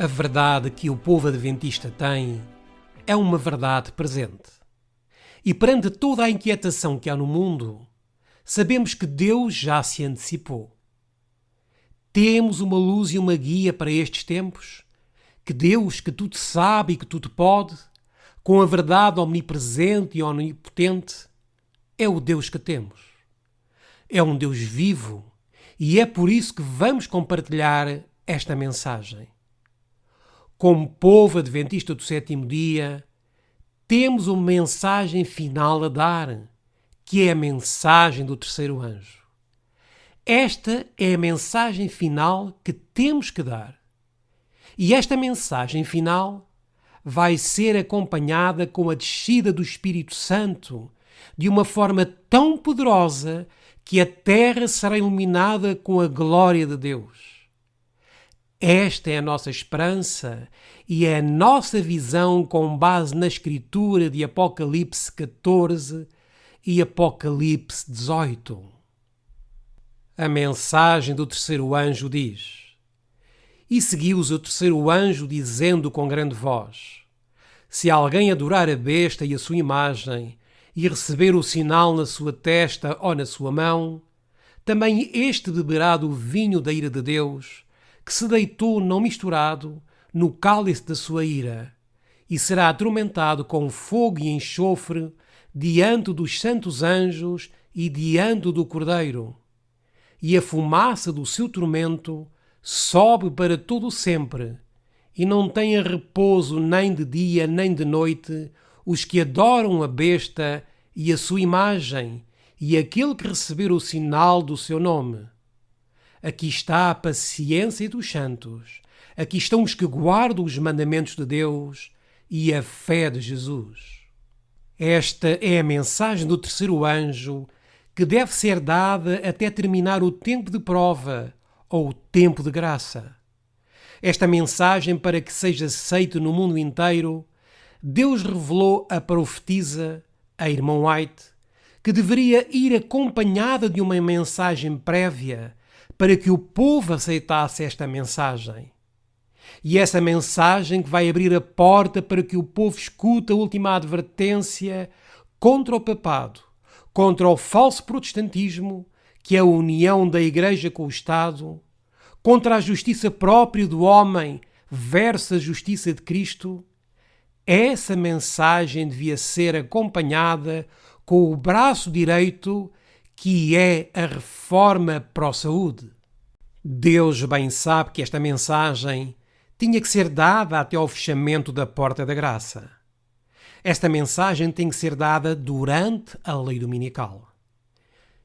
A verdade que o povo adventista tem é uma verdade presente. E perante toda a inquietação que há no mundo, sabemos que Deus já se antecipou. Temos uma luz e uma guia para estes tempos? Que Deus, que tudo sabe e que tudo pode, com a verdade omnipresente e onipotente, é o Deus que temos. É um Deus vivo e é por isso que vamos compartilhar esta mensagem. Como povo adventista do sétimo dia, temos uma mensagem final a dar, que é a mensagem do terceiro anjo. Esta é a mensagem final que temos que dar. E esta mensagem final vai ser acompanhada com a descida do Espírito Santo de uma forma tão poderosa que a terra será iluminada com a glória de Deus. Esta é a nossa esperança e é a nossa visão com base na Escritura de Apocalipse 14 e Apocalipse 18. A mensagem do terceiro anjo diz: E seguiu-os o terceiro anjo, dizendo com grande voz: Se alguém adorar a besta e a sua imagem, e receber o sinal na sua testa ou na sua mão, também este beberá do vinho da ira de Deus, que se deitou não misturado no cálice da sua ira, e será atormentado com fogo e enxofre diante dos santos anjos e diante do Cordeiro. E a fumaça do seu tormento sobe para todo sempre, e não têm repouso nem de dia nem de noite os que adoram a besta e a sua imagem e aquele que receber o sinal do seu nome. Aqui está a paciência dos santos, aqui estão os que guardam os mandamentos de Deus e a fé de Jesus. Esta é a mensagem do terceiro anjo que deve ser dada até terminar o tempo de prova ou o tempo de graça. Esta mensagem, para que seja aceita no mundo inteiro, Deus revelou à profetisa, a irmã White, que deveria ir acompanhada de uma mensagem prévia para que o povo aceitasse esta mensagem. E essa mensagem que vai abrir a porta para que o povo escute a última advertência contra o papado, contra o falso protestantismo, que é a união da Igreja com o Estado, contra a justiça própria do homem versus a justiça de Cristo. Essa mensagem devia ser acompanhada com o braço direito, que é a reforma pró-saúde. Deus bem sabe que esta mensagem tinha que ser dada até ao fechamento da porta da graça. Esta mensagem tem que ser dada durante a lei dominical.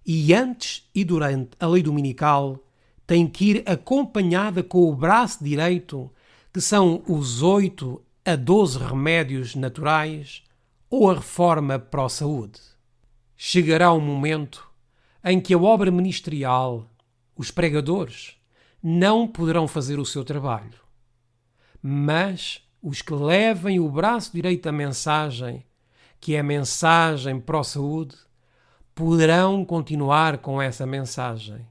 E antes e durante a lei dominical tem que ir acompanhada com o braço direito, que são os 8 a 12 remédios naturais ou a reforma pró-saúde. Chegará um momento em que a obra ministerial, os pregadores, não poderão fazer o seu trabalho. Mas os que levem o braço direito da mensagem, que é a mensagem pró-saúde, poderão continuar com essa mensagem.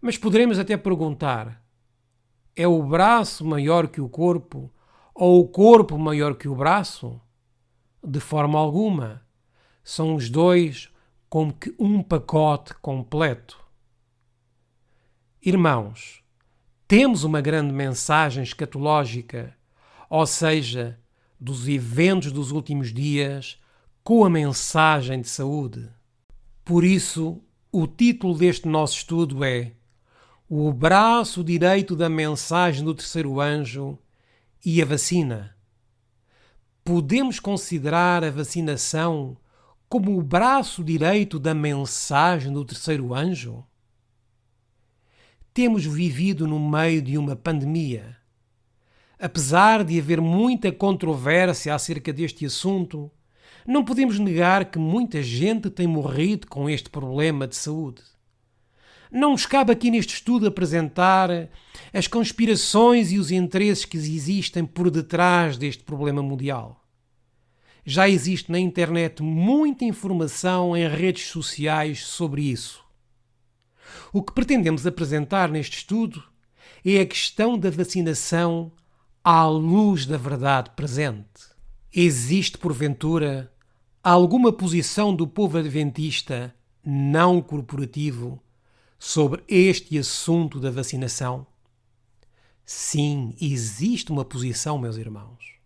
Mas poderemos até perguntar: é o braço maior que o corpo ou o corpo maior que o braço? De forma alguma. São os dois como que um pacote completo. Irmãos, temos uma grande mensagem escatológica, ou seja, dos eventos dos últimos dias, com a mensagem de saúde. Por isso, o título deste nosso estudo é O braço direito da mensagem do terceiro anjo e a vacina. Podemos considerar a vacinação como o braço direito da mensagem do terceiro anjo? Temos vivido no meio de uma pandemia. Apesar de haver muita controvérsia acerca deste assunto, não podemos negar que muita gente tem morrido com este problema de saúde. Não nos cabe aqui neste estudo apresentar as conspirações e os interesses que existem por detrás deste problema mundial. Já existe na internet muita informação em redes sociais sobre isso. O que pretendemos apresentar neste estudo é a questão da vacinação à luz da verdade presente. Existe, porventura, alguma posição do povo adventista não corporativo sobre este assunto da vacinação? Sim, existe uma posição, meus irmãos.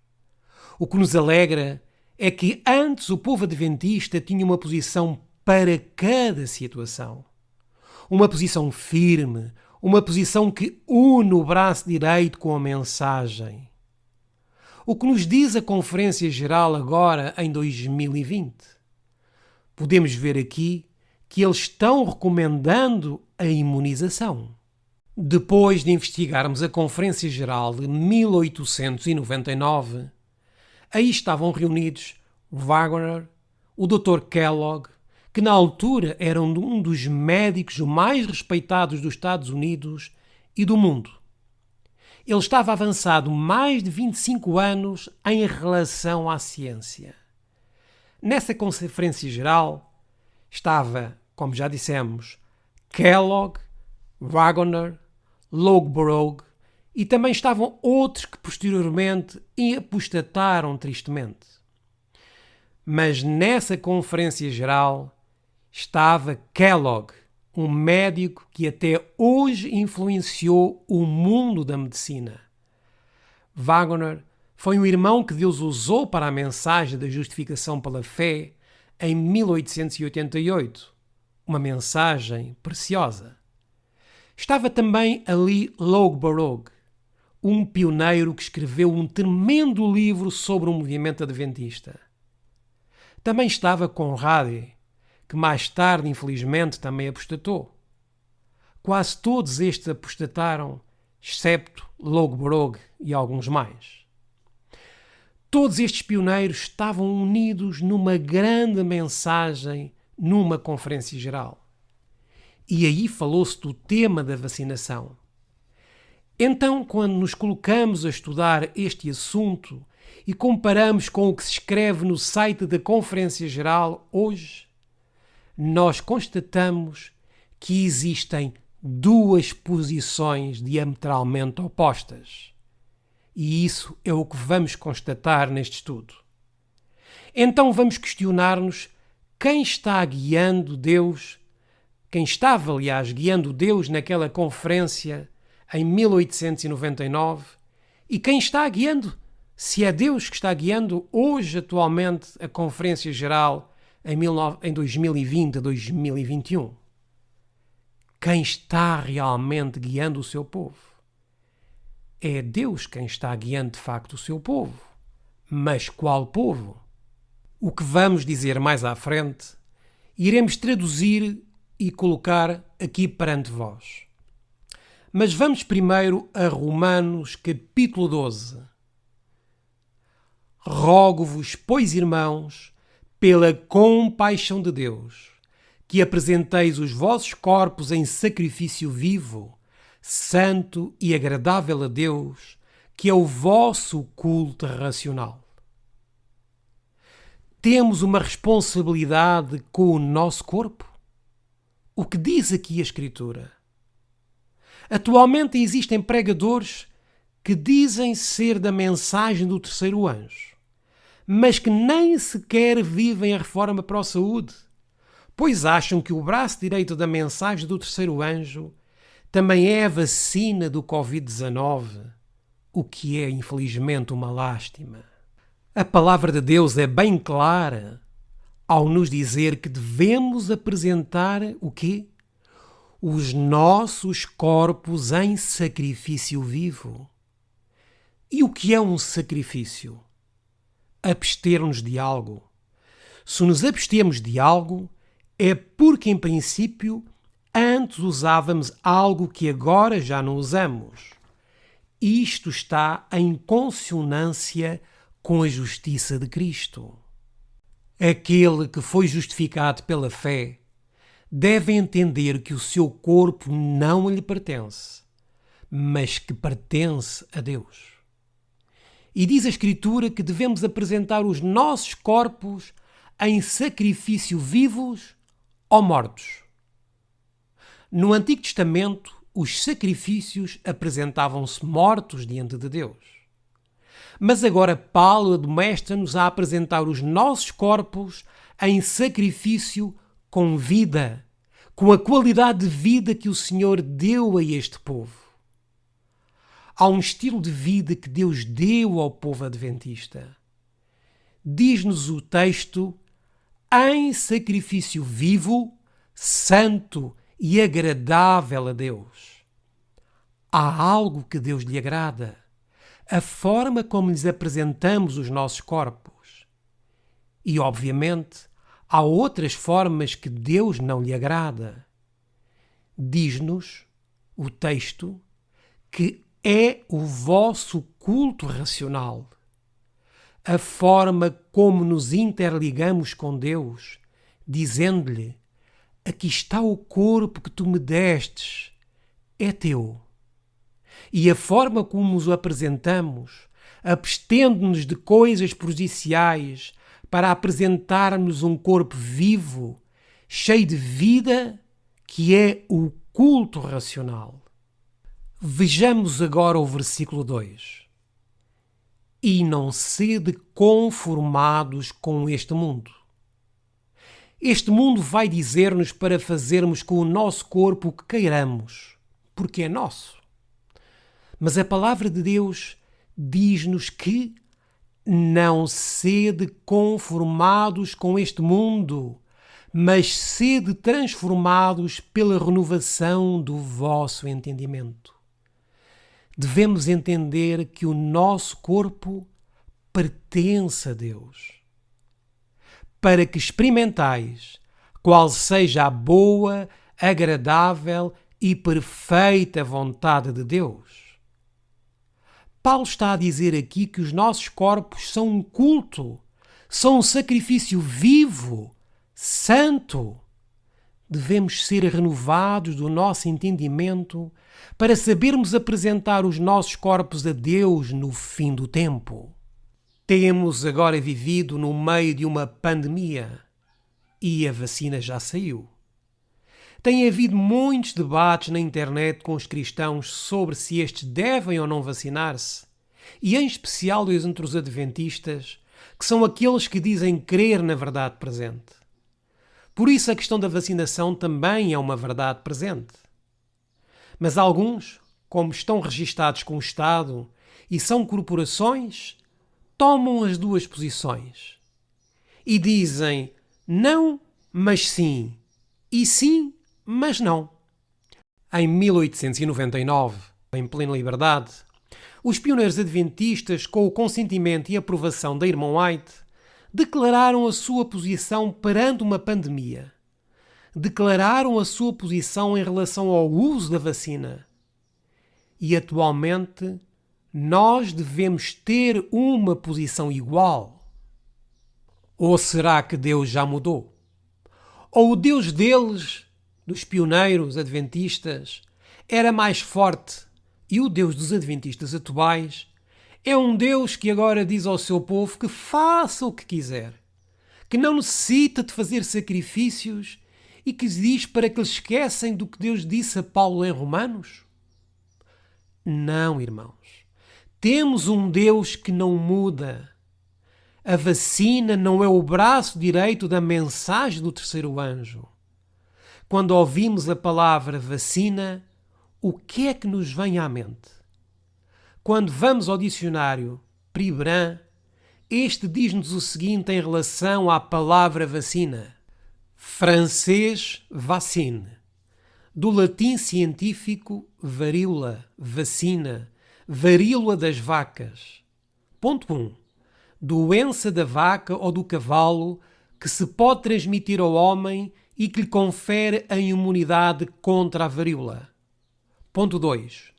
O que nos alegra é que antes o povo adventista tinha uma posição para cada situação. Uma posição firme, uma posição que une o braço direito com a mensagem. O que nos diz a Conferência Geral agora em 2020? Podemos ver aqui que eles estão recomendando a imunização. Depois de investigarmos a Conferência Geral de 1899, aí estavam reunidos Wagner, o Dr. Kellogg, que na altura era um dos médicos mais respeitados dos Estados Unidos e do mundo. Ele estava avançado mais de 25 anos em relação à ciência. Nessa Conferência Geral estava, como já dissemos, Kellogg, Wagner, Loughborough e também estavam outros que posteriormente apostataram tristemente. Mas nessa Conferência Geral estava Kellogg, um médico que até hoje influenciou o mundo da medicina. Wagner foi um irmão que Deus usou para a mensagem da justificação pela fé em 1888, uma mensagem preciosa. Estava também ali Loughborough, um pioneiro que escreveu um tremendo livro sobre o movimento adventista. Também estava Conrad, que mais tarde, infelizmente, também apostatou. Quase todos estes apostataram, excepto Loughborough e alguns mais. Todos estes pioneiros estavam unidos numa grande mensagem numa conferência geral. E aí falou-se do tema da vacinação. Então, quando nos colocamos a estudar este assunto e comparamos com o que se escreve no site da Conferência Geral hoje, nós constatamos que existem duas posições diametralmente opostas. E isso é o que vamos constatar neste estudo. Então vamos questionar-nos quem está guiando Deus, quem estava, aliás, guiando Deus naquela conferência em 1899 e quem está guiando, se é Deus que está guiando hoje, atualmente, a Conferência Geral em 2020 a 2021. Quem está realmente guiando o seu povo? É Deus quem está guiando de facto o seu povo. Mas qual povo? O que vamos dizer mais à frente, iremos traduzir e colocar aqui perante vós. Mas vamos primeiro a Romanos capítulo 12. Rogo-vos, pois, irmãos, pela compaixão de Deus, que apresenteis os vossos corpos em sacrifício vivo, santo e agradável a Deus, que é o vosso culto racional. Temos uma responsabilidade com o nosso corpo? O que diz aqui a Escritura? Atualmente existem pregadores que dizem ser da mensagem do terceiro anjo, mas que nem sequer vivem a reforma para a saúde, pois acham que o braço direito da mensagem do terceiro anjo também é a vacina do Covid-19, o que é, infelizmente, uma lástima. A palavra de Deus é bem clara ao nos dizer que devemos apresentar o quê? Os nossos corpos em sacrifício vivo. E o que é um sacrifício? Abster-nos de algo. Se nos abstemos de algo, é porque, em princípio, antes usávamos algo que agora já não usamos. Isto está em consonância com a justiça de Cristo. Aquele que foi justificado pela fé deve entender que o seu corpo não lhe pertence, mas que pertence a Deus. E diz a Escritura que devemos apresentar os nossos corpos em sacrifício vivos ou mortos. No Antigo Testamento, os sacrifícios apresentavam-se mortos diante de Deus. Mas agora Paulo admoesta-nos a apresentar os nossos corpos em sacrifício com vida, com a qualidade de vida que o Senhor deu a este povo. Há um estilo de vida que Deus deu ao povo adventista. Diz-nos o texto: em sacrifício vivo, santo e agradável a Deus. Há algo que Deus lhe agrada, a forma como lhes apresentamos os nossos corpos. E, obviamente, há outras formas que Deus não lhe agrada. Diz-nos o texto que é o vosso culto racional. A forma como nos interligamos com Deus, dizendo-lhe: aqui está o corpo que tu me destes, é teu. E a forma como nos apresentamos, abstendo-nos de coisas prejudiciais para apresentar-nos um corpo vivo, cheio de vida, que é o culto racional. Vejamos agora o versículo 2. E não sede conformados com este mundo. Este mundo vai dizer-nos para fazermos com o nosso corpo o que queiramos, porque é nosso. Mas a palavra de Deus diz-nos que não sede conformados com este mundo, mas sede transformados pela renovação do vosso entendimento. Devemos entender que o nosso corpo pertence a Deus, para que experimentais qual seja a boa, agradável e perfeita vontade de Deus. Paulo está a dizer aqui que os nossos corpos são um culto, são um sacrifício vivo, santo. Devemos ser renovados do nosso entendimento para sabermos apresentar os nossos corpos a Deus no fim do tempo. Temos agora vivido no meio de uma pandemia e a vacina já saiu. Tem havido muitos debates na internet com os cristãos sobre se estes devem ou não vacinar-se, e em especial entre os adventistas, que são aqueles que dizem crer na verdade presente. Por isso a questão da vacinação também é uma verdade presente. Mas alguns, como estão registados com o Estado e são corporações, tomam as duas posições e dizem não, mas sim, e sim, mas não. Em 1899, em plena liberdade, os pioneiros adventistas, com o consentimento e aprovação da irmã White, declararam a sua posição perante uma pandemia. Declararam a sua posição em relação ao uso da vacina. E atualmente nós devemos ter uma posição igual. Ou será que Deus já mudou? Ou o Deus deles, dos pioneiros adventistas, era mais forte e o Deus dos adventistas atuais é um Deus que agora diz ao seu povo que faça o que quiser, que não necessita de fazer sacrifícios e que diz para que eles esquecem do que Deus disse a Paulo em Romanos? Não, irmãos. Temos um Deus que não muda. A vacina não é o braço direito da mensagem do terceiro anjo. Quando ouvimos a palavra vacina, o que é que nos vem à mente? Quando vamos ao dicionário Pribrand, este diz-nos o seguinte em relação à palavra vacina. Francês vaccine, do latim científico varíola, vacina, varíola das vacas. Ponto 1. Doença da vaca ou do cavalo que se pode transmitir ao homem e que lhe confere a imunidade contra a varíola. Ponto 2.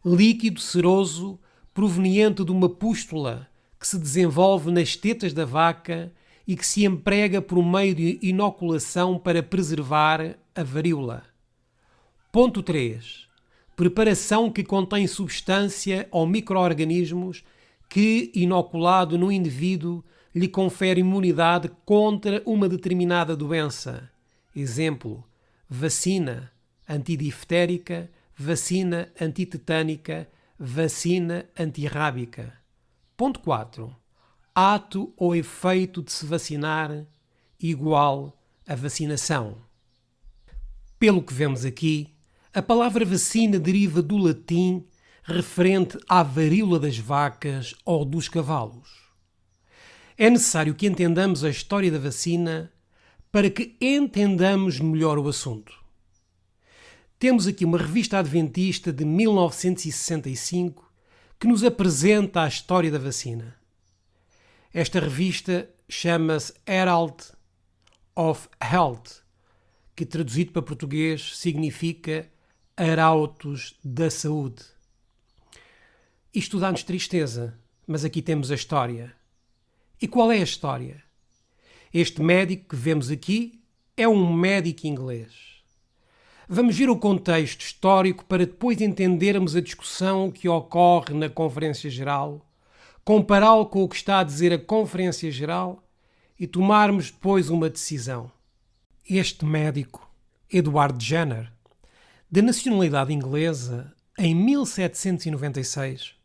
Líquido seroso proveniente de uma pústula que se desenvolve nas tetas da vaca e que se emprega por meio de inoculação para preservar a varíola. Ponto 3. Preparação que contém substância ou micro-organismos que, inoculado no indivíduo, lhe confere imunidade contra uma determinada doença. Exemplo: vacina antidiftérica, vacina antitetânica, vacina antirrábica. Ponto 4. Ato ou efeito de se vacinar igual a vacinação. Pelo que vemos aqui, a palavra vacina deriva do latim referente à varíola das vacas ou dos cavalos. É necessário que entendamos a história da vacina para que entendamos melhor o assunto. Temos aqui uma revista adventista de 1965 que nos apresenta a história da vacina. Esta revista chama-se Herald of Health, que traduzido para português significa Arautos da Saúde. Isto dá-nos tristeza, mas aqui temos a história. E qual é a história? Este médico que vemos aqui é um médico inglês. Vamos ver o contexto histórico para depois entendermos a discussão que ocorre na Conferência Geral, compará-lo com o que está a dizer a Conferência Geral e tomarmos depois uma decisão. Este médico, Edward Jenner, de nacionalidade inglesa, em 1796,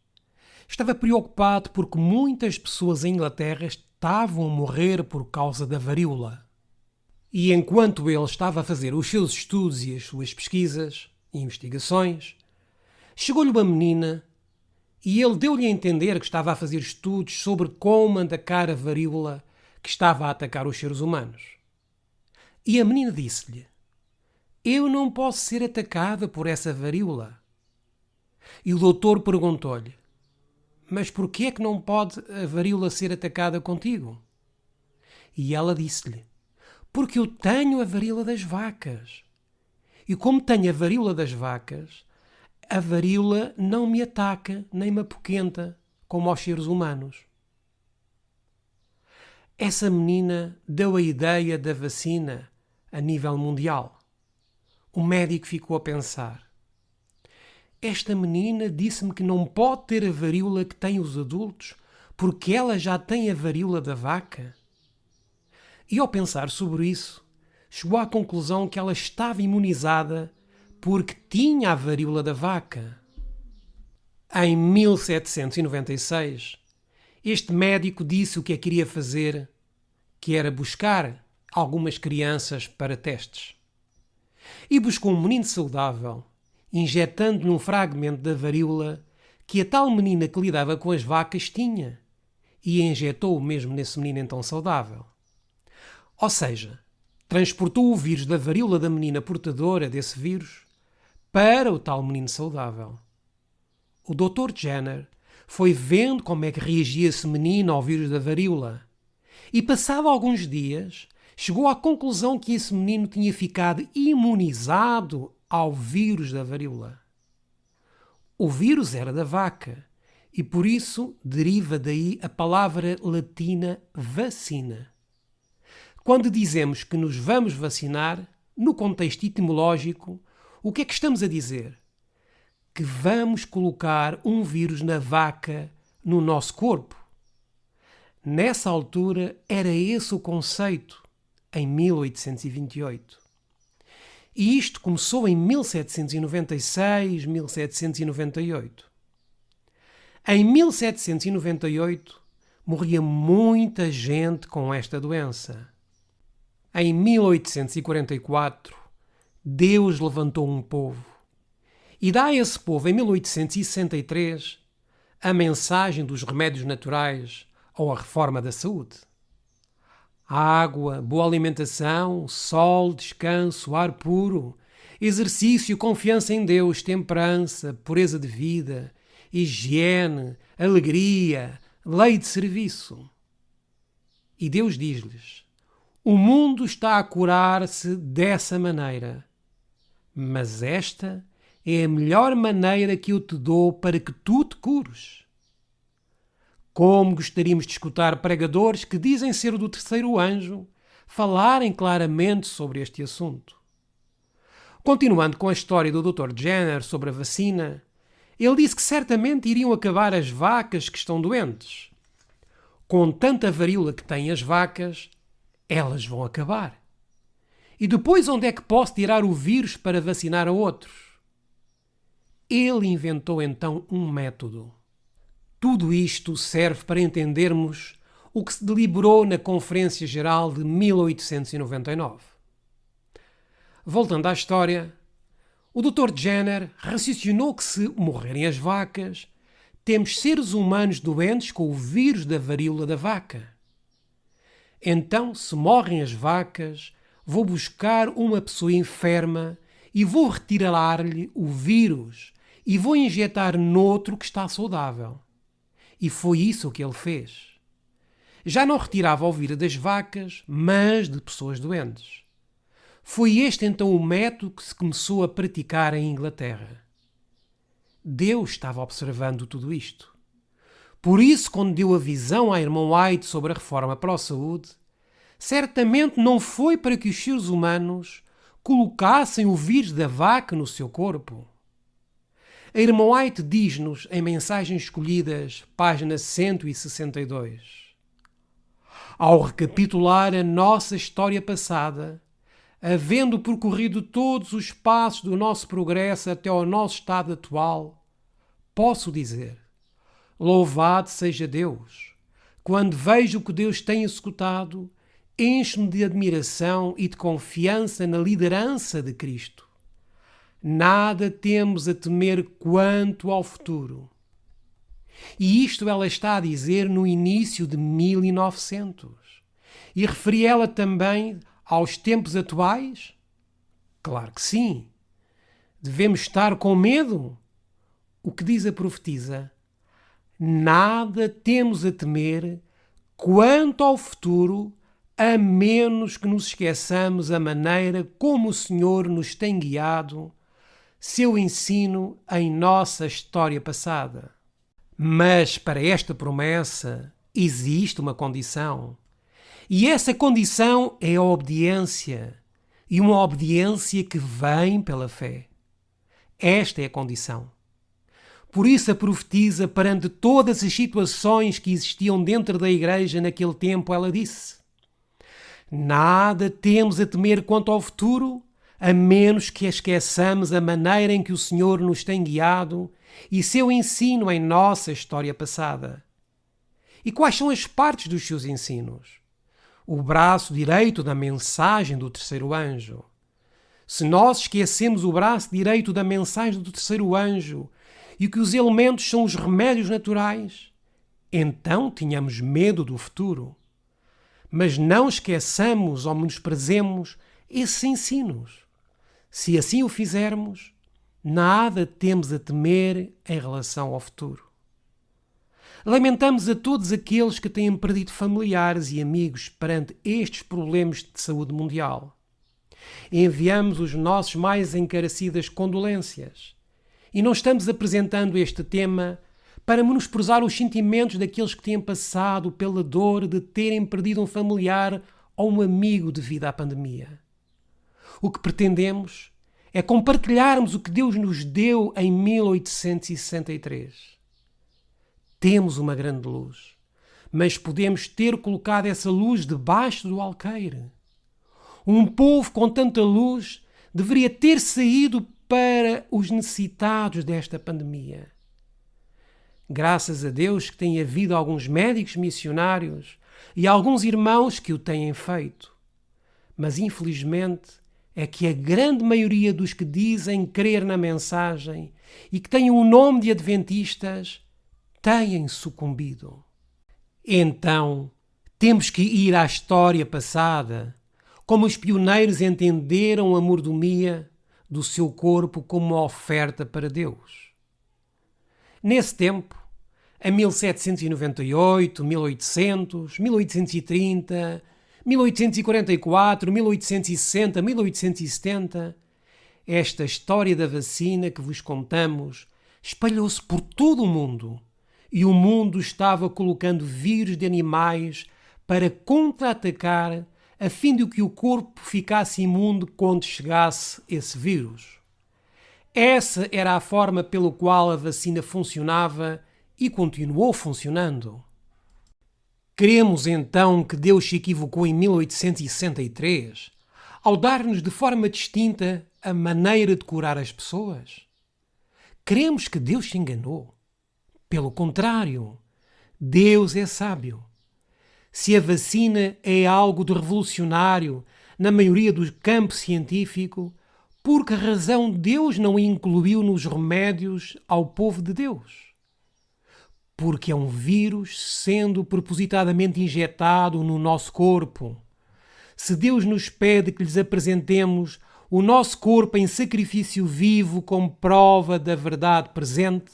estava preocupado porque muitas pessoas em Inglaterra estavam a morrer por causa da varíola. E enquanto ele estava a fazer os seus estudos e as suas pesquisas e investigações, chegou-lhe uma menina e ele deu-lhe a entender que estava a fazer estudos sobre como atacar a varíola que estava a atacar os seres humanos. E a menina disse-lhe: "Eu não posso ser atacada por essa varíola." E o doutor perguntou-lhe: "Mas por que é que não pode a varíola ser atacada contigo?" E ela disse-lhe: "Porque eu tenho a varíola das vacas. E como tenho a varíola das vacas, a varíola não me ataca nem me apoquenta como aos seres humanos." Essa menina deu a ideia da vacina a nível mundial. O médico ficou a pensar: esta menina disse-me que não pode ter a varíola que têm os adultos porque ela já tem a varíola da vaca. E ao pensar sobre isso, chegou à conclusão que ela estava imunizada porque tinha a varíola da vaca. Em 1796, este médico disse o que queria fazer, que era buscar algumas crianças para testes. E buscou um menino saudável, injetando-lhe um fragmento da varíola que a tal menina que lidava com as vacas tinha, e injetou-o mesmo nesse menino então saudável. Ou seja, transportou o vírus da varíola da menina portadora desse vírus para o tal menino saudável. O Dr. Jenner foi vendo como é que reagia esse menino ao vírus da varíola e, passado alguns dias, chegou à conclusão que esse menino tinha ficado imunizado ao vírus da varíola. O vírus era da vaca e, por isso, deriva daí a palavra latina vacina. Quando dizemos que nos vamos vacinar, no contexto etimológico, o que é que estamos a dizer? Que vamos colocar um vírus na vaca no nosso corpo. Nessa altura era esse o conceito, em 1828. E isto começou em 1796, 1798. Em 1798 morria muita gente com esta doença. Em 1844, Deus levantou um povo e dá a esse povo, em 1863, a mensagem dos remédios naturais ou a reforma da saúde. Água, boa alimentação, sol, descanso, ar puro, exercício, confiança em Deus, temperança, pureza de vida, higiene, alegria, lei de serviço. E Deus diz-lhes: o mundo está a curar-se dessa maneira, mas esta é a melhor maneira que eu te dou para que tu te cures. Como gostaríamos de escutar pregadores que dizem ser do terceiro anjo falarem claramente sobre este assunto. Continuando com a história do Dr. Jenner sobre a vacina, ele disse que certamente iriam acabar as vacas que estão doentes. Com tanta varíola que têm as vacas, elas vão acabar. E depois onde é que posso tirar o vírus para vacinar a outros? Ele inventou então um método. Tudo isto serve para entendermos o que se deliberou na Conferência Geral de 1899. Voltando à história, o Dr. Jenner raciocinou que se morrerem as vacas, temos seres humanos doentes com o vírus da varíola da vaca. Então, se morrem as vacas, vou buscar uma pessoa enferma e vou retirar-lhe o vírus e vou injetar noutro que está saudável. E foi isso que ele fez. Já não retirava o vírus das vacas, mas de pessoas doentes. Foi este então o método que se começou a praticar em Inglaterra. Deus estava observando tudo isto. Por isso, quando deu a visão à irmã White sobre a reforma pró-saúde, certamente não foi para que os seres humanos colocassem o vírus da vaca no seu corpo. A irmã White diz-nos em Mensagens Escolhidas, página 162: ao recapitular a nossa história passada, havendo percorrido todos os passos do nosso progresso até ao nosso estado atual, posso dizer: louvado seja Deus! Quando vejo o que Deus tem executado, enche-me de admiração e de confiança na liderança de Cristo. Nada temos a temer quanto ao futuro. E isto ela está a dizer no início de 1900. E referi ela também aos tempos atuais? Claro que sim. Devemos estar com medo? O que diz a profetisa? Nada temos a temer quanto ao futuro, a menos que nos esqueçamos a maneira como o Senhor nos tem guiado, seu ensino em nossa história passada. Mas para esta promessa existe uma condição. E essa condição é a obediência. E uma obediência que vem pela fé. Esta é a condição. Por isso a profetisa, perante todas as situações que existiam dentro da igreja naquele tempo, ela disse: nada temos a temer quanto ao futuro, a menos que esqueçamos a maneira em que o Senhor nos tem guiado e seu ensino em nossa história passada. E quais são as partes dos seus ensinos? O braço direito da mensagem do terceiro anjo. Se nós esquecemos o braço direito da mensagem do terceiro anjo e que os elementos são os remédios naturais, então tínhamos medo do futuro. Mas não esqueçamos ou menosprezemos esses ensinos. Se assim o fizermos, nada temos a temer em relação ao futuro. Lamentamos a todos aqueles que têm perdido familiares e amigos perante estes problemas de saúde mundial. Enviamos os nossos mais encarecidas condolências e não estamos apresentando este tema para menosprezar os sentimentos daqueles que têm passado pela dor de terem perdido um familiar ou um amigo devido à pandemia. O que pretendemos é compartilharmos o que Deus nos deu em 1863. Temos uma grande luz, mas podemos ter colocado essa luz debaixo do alqueire. Um povo com tanta luz deveria ter saído para os necessitados desta pandemia. Graças a Deus que tem havido alguns médicos missionários e alguns irmãos que o têm feito. Mas infelizmente é que a grande maioria dos que dizem crer na mensagem e que têm o nome de adventistas têm sucumbido. Então, temos que ir à história passada, como os pioneiros entenderam a mordomia do seu corpo como uma oferta para Deus. Nesse tempo, em 1798, 1800, 1830, 1844, 1860, 1870, esta história da vacina que vos contamos espalhou-se por todo o mundo e o mundo estava colocando vírus de animais para contra-atacar a fim de que o corpo ficasse imune quando chegasse esse vírus. Essa era a forma pela qual a vacina funcionava e continuou funcionando. Cremos então que Deus se equivocou em 1863 ao dar-nos de forma distinta a maneira de curar as pessoas? Cremos que Deus se enganou? Pelo contrário, Deus é sábio. Se a vacina é algo de revolucionário na maioria do campo científico, por que razão Deus não a incluiu nos remédios ao povo de Deus? Porque é um vírus sendo propositadamente injetado no nosso corpo. Se Deus nos pede que lhes apresentemos o nosso corpo em sacrifício vivo como prova da verdade presente,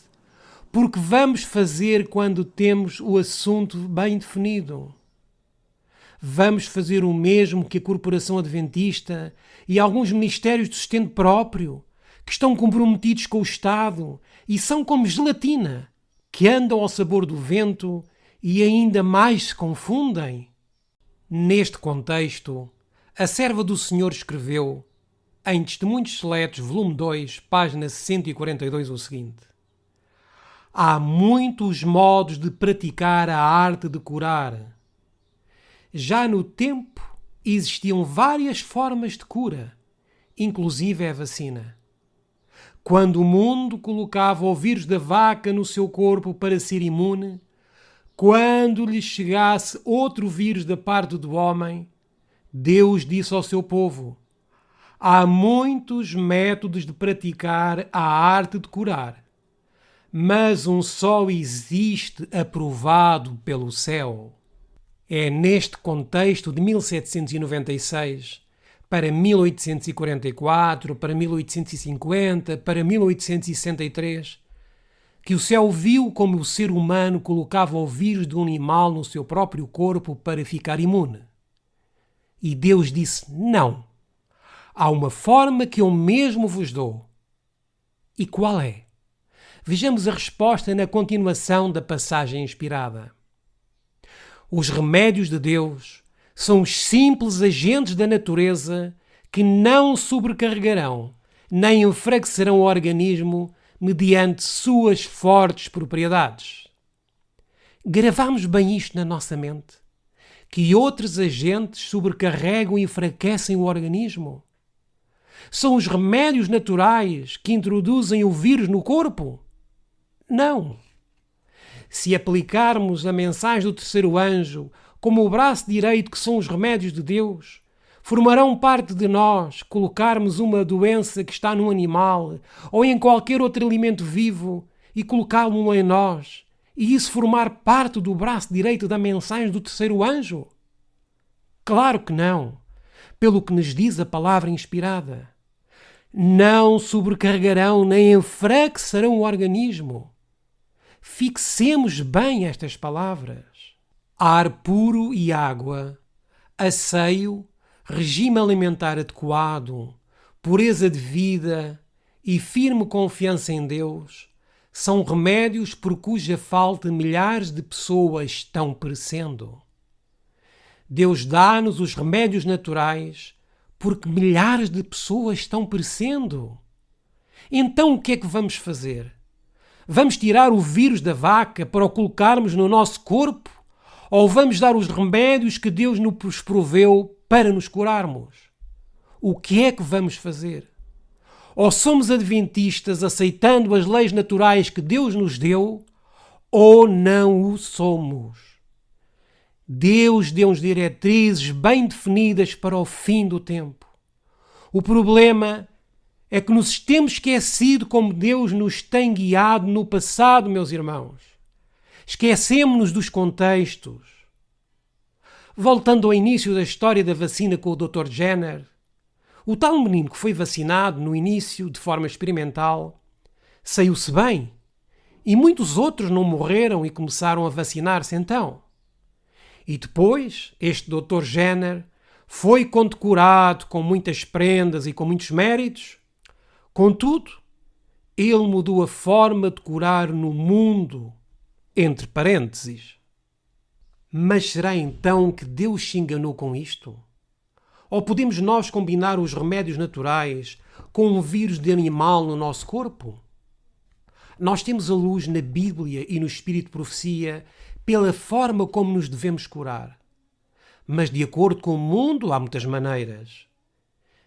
porque vamos fazer quando temos o assunto bem definido? Vamos fazer o mesmo que a Corporação Adventista e alguns ministérios de sustento próprio, que estão comprometidos com o Estado e são como gelatina, que andam ao sabor do vento e ainda mais se confundem? Neste contexto, a serva do Senhor escreveu, em Testemunhos Seletos, volume 2, página 142, o seguinte: há muitos modos de praticar a arte de curar. Já no tempo existiam várias formas de cura, inclusive a vacina. Quando o mundo colocava o vírus da vaca no seu corpo para ser imune, quando lhe chegasse outro vírus da parte do homem, Deus disse ao seu povo: há muitos métodos de praticar a arte de curar, mas um só existe aprovado pelo céu. É neste contexto de 1796 para 1844, para 1850, para 1863, que o céu viu como o ser humano colocava o vírus de um animal no seu próprio corpo para ficar imune. E Deus disse: não. Há uma forma que eu mesmo vos dou. E qual é? Vejamos a resposta na continuação da passagem inspirada. Os remédios de Deus são os simples agentes da natureza que não sobrecarregarão nem enfraquecerão o organismo mediante suas fortes propriedades. Gravamos bem isto na nossa mente? Que outros agentes sobrecarregam e enfraquecem o organismo? São os remédios naturais que introduzem o vírus no corpo? Não. Se aplicarmos a mensagem do terceiro anjo como o braço direito que são os remédios de Deus, formarão parte de nós colocarmos uma doença que está num animal ou em qualquer outro alimento vivo e colocá-lo em nós, e isso formar parte do braço direito da mensagem do terceiro anjo? Claro que não, pelo que nos diz a palavra inspirada. Não sobrecarregarão nem enfraquecerão o organismo. Fixemos bem estas palavras. Ar puro e água, asseio, regime alimentar adequado, pureza de vida e firme confiança em Deus são remédios por cuja falta milhares de pessoas estão perecendo. Deus dá-nos os remédios naturais porque milhares de pessoas estão perecendo. Então o que é que vamos fazer? Vamos tirar o vírus da vaca para o colocarmos no nosso corpo? Ou vamos dar os remédios que Deus nos proveu para nos curarmos? O que é que vamos fazer? Ou somos adventistas aceitando as leis naturais que Deus nos deu, ou não o somos. Deus deu-nos diretrizes bem definidas para o fim do tempo. O problema é que nos temos esquecido como Deus nos tem guiado no passado, meus irmãos. Esquecemos-nos dos contextos. Voltando ao início da história da vacina com o Dr. Jenner, o tal menino que foi vacinado no início de forma experimental saiu-se bem e muitos outros não morreram e começaram a vacinar-se então. E depois, este Dr. Jenner foi condecorado com muitas prendas e com muitos méritos. Contudo, ele mudou a forma de curar no mundo, entre parênteses. Mas será então que Deus se enganou com isto? Ou podemos nós combinar os remédios naturais com um vírus de animal no nosso corpo? Nós temos a luz na Bíblia e no Espírito de Profecia pela forma como nos devemos curar. Mas de acordo com o mundo há muitas maneiras.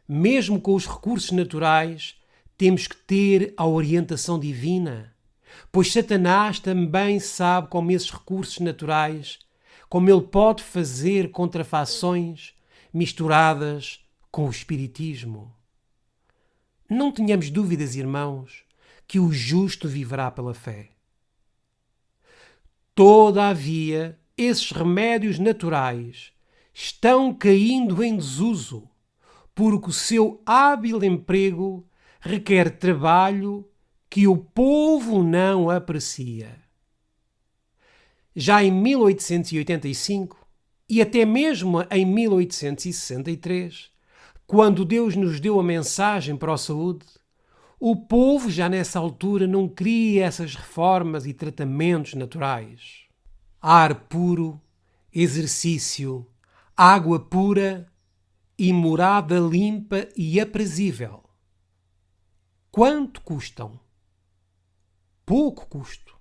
Mesmo com os recursos naturais, temos que ter a orientação divina. Pois Satanás também sabe como esses recursos naturais, como ele pode fazer contrafações misturadas com o espiritismo. Não tenhamos dúvidas, irmãos, que o justo viverá pela fé. Todavia, esses remédios naturais estão caindo em desuso, porque o seu hábil emprego requer trabalho que o povo não aprecia. Já em 1885 e até mesmo em 1863, quando Deus nos deu a mensagem para a saúde, o povo já nessa altura não queria essas reformas e tratamentos naturais. Ar puro, exercício, água pura e morada limpa e aprazível. Quanto custam? Pouco custo.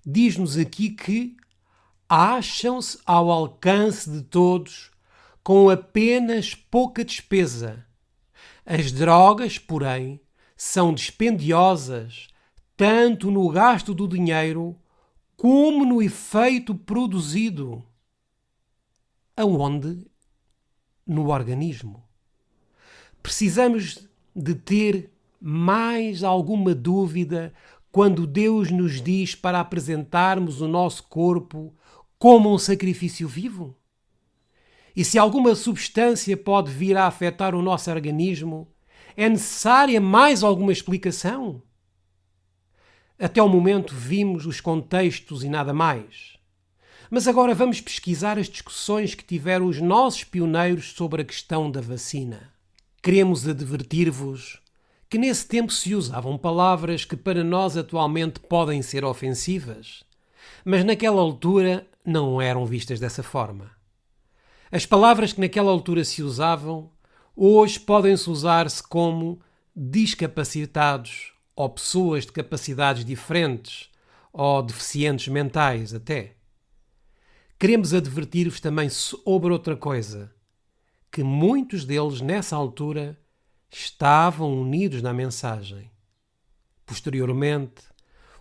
Diz-nos aqui que acham-se ao alcance de todos com apenas pouca despesa. As drogas, porém, são dispendiosas tanto no gasto do dinheiro como no efeito produzido. Aonde? No organismo. Precisamos de ter mais alguma dúvida quando Deus nos diz para apresentarmos o nosso corpo como um sacrifício vivo? E se alguma substância pode vir a afetar o nosso organismo, é necessária mais alguma explicação? Até o momento vimos os contextos e nada mais. Mas agora vamos pesquisar as discussões que tiveram os nossos pioneiros sobre a questão da vacina. Queremos advertir-vos que nesse tempo se usavam palavras que para nós atualmente podem ser ofensivas, mas naquela altura não eram vistas dessa forma. As palavras que naquela altura se usavam, hoje podem-se usar-se como discapacitados, ou pessoas de capacidades diferentes, ou deficientes mentais até. Queremos advertir-vos também sobre outra coisa, que muitos deles nessa altura estavam unidos na mensagem. Posteriormente,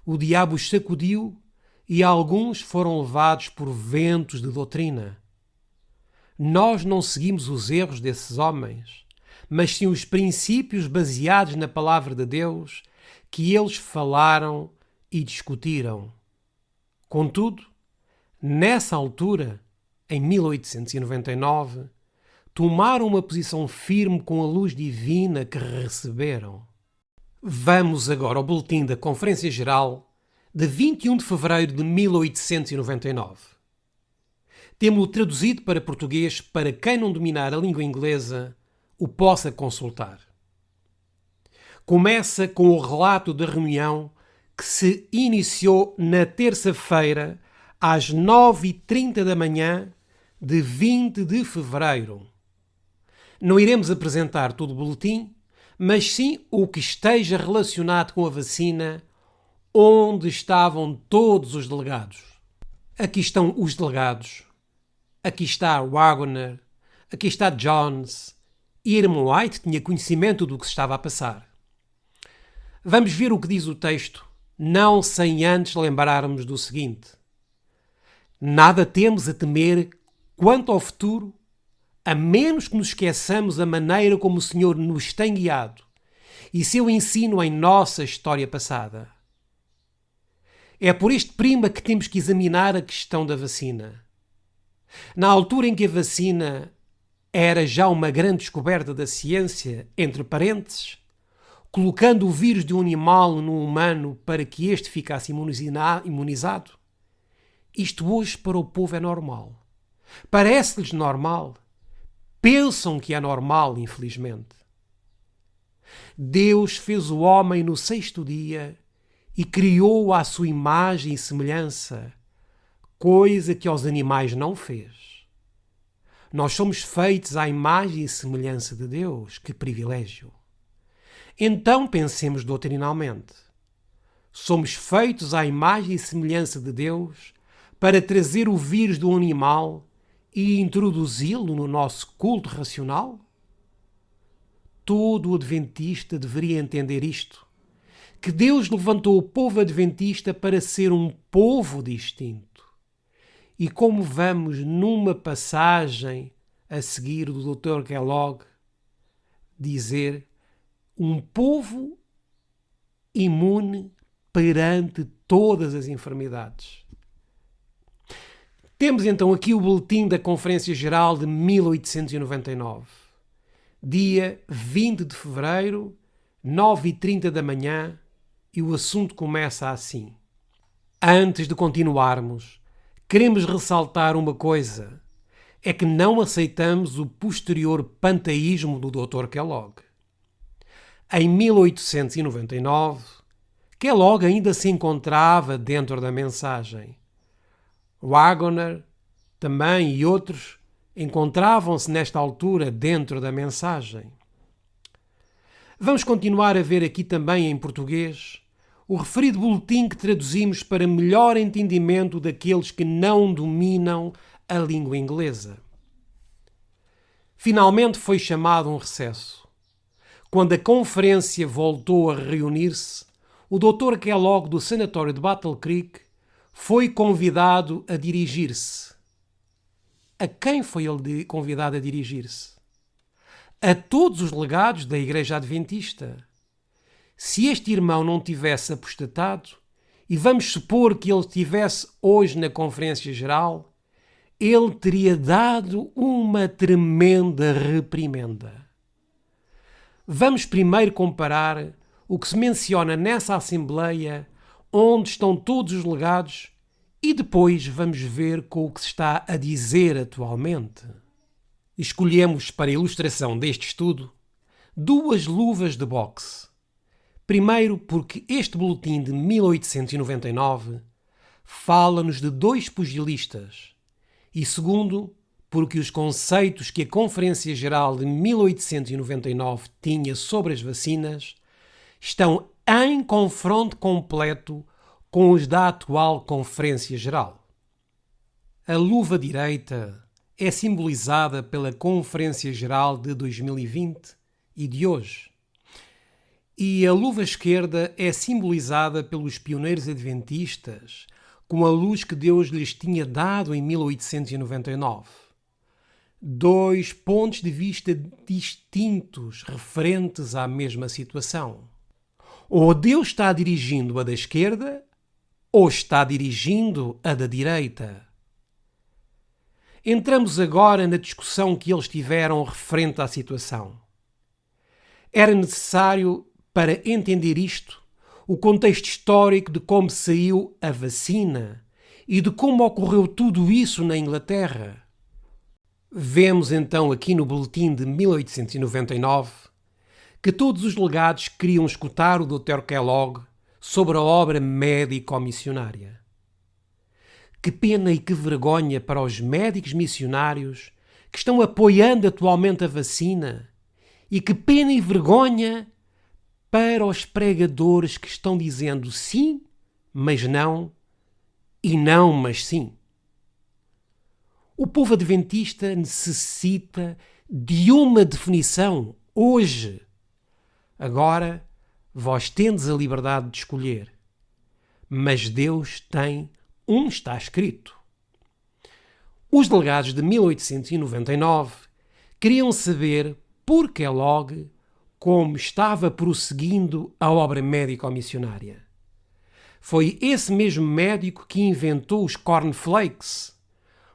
o diabo os sacudiu e alguns foram levados por ventos de doutrina. Nós não seguimos os erros desses homens, mas sim os princípios baseados na palavra de Deus que eles falaram e discutiram. Contudo, nessa altura, em 1899, tomaram uma posição firme com a luz divina que receberam. Vamos agora ao boletim da Conferência Geral de 21 de fevereiro de 1899. Temo-o traduzido para português para quem não dominar a língua inglesa o possa consultar. Começa com o relato da reunião que se iniciou na terça-feira às 9h30 da manhã de 20 de fevereiro. Não iremos apresentar todo o boletim, mas sim o que esteja relacionado com a vacina, onde estavam todos os delegados. Aqui estão os delegados. Aqui está Wagner, aqui está Jones, e Irmão White tinha conhecimento do que se estava a passar. Vamos ver o que diz o texto, não sem antes lembrarmos do seguinte. Nada temos a temer quanto ao futuro, a menos que nos esqueçamos a maneira como o Senhor nos tem guiado e seu ensino em nossa história passada. É por este prisma que temos que examinar a questão da vacina. Na altura em que a vacina era já uma grande descoberta da ciência, entre parênteses, colocando o vírus de um animal no humano para que este ficasse imunizado, isto hoje para o povo é normal. Parece-lhes normal. Pensam que é normal, infelizmente. Deus fez o homem no 6º dia e criou-o à sua imagem e semelhança, coisa que aos animais não fez. Nós somos feitos à imagem e semelhança de Deus. Que privilégio! Então pensemos doutrinalmente. Somos feitos à imagem e semelhança de Deus para trazer o vírus do animal e introduzi-lo no nosso culto racional? Todo o adventista deveria entender isto, que Deus levantou o povo adventista para ser um povo distinto. E como vamos numa passagem a seguir do Dr. Kellogg dizer, um povo imune perante todas as enfermidades. Temos então aqui o boletim da Conferência Geral de 1899. Dia 20 de fevereiro, 9h30 da manhã, e o assunto começa assim. Antes de continuarmos, queremos ressaltar uma coisa. É que não aceitamos o posterior panteísmo do Dr. Kellogg. Em 1899, Kellogg ainda se encontrava dentro da mensagem. Waggoner também e outros encontravam-se nesta altura dentro da mensagem. Vamos continuar a ver aqui também em português o referido boletim que traduzimos para melhor entendimento daqueles que não dominam a língua inglesa. Finalmente foi chamado um recesso. Quando a conferência voltou a reunir-se, o Dr. Kellogg do sanatório de Battle Creek foi convidado a dirigir-se. A quem foi ele convidado a dirigir-se? A todos os legados da Igreja Adventista. Se este irmão não tivesse apostatado, e vamos supor que ele estivesse hoje na Conferência Geral, ele teria dado uma tremenda reprimenda. Vamos primeiro comparar o que se menciona nessa Assembleia, onde estão todos os legados, e depois vamos ver com o que se está a dizer atualmente. Escolhemos para a ilustração deste estudo 2 luvas de boxe. Primeiro, porque este boletim de 1899 fala-nos de 2 pugilistas. E segundo, porque os conceitos que a Conferência Geral de 1899 tinha sobre as vacinas estão em confronto completo com os da atual Conferência Geral. A luva direita é simbolizada pela Conferência Geral de 2020 e de hoje. E a luva esquerda é simbolizada pelos pioneiros adventistas com a luz que Deus lhes tinha dado em 1899. 2 pontos de vista distintos referentes à mesma situação. Ou Deus está dirigindo a da esquerda, ou está dirigindo a da direita. Entramos agora na discussão que eles tiveram referente à situação. Era necessário, para entender isto, o contexto histórico de como saiu a vacina e de como ocorreu tudo isso na Inglaterra. Vemos então aqui no boletim de 1899 que todos os legados queriam escutar o Dr. Kellogg sobre a obra médico-missionária. Que pena e que vergonha para os médicos missionários que estão apoiando atualmente a vacina, e que pena e vergonha para os pregadores que estão dizendo sim, mas não, e não, mas sim. O povo adventista necessita de uma definição hoje. Agora, vós tendes a liberdade de escolher, mas Deus tem está escrito. Os delegados de 1899 queriam saber por Kellogg como estava prosseguindo a obra médico-missionária. Foi esse mesmo médico que inventou os cornflakes,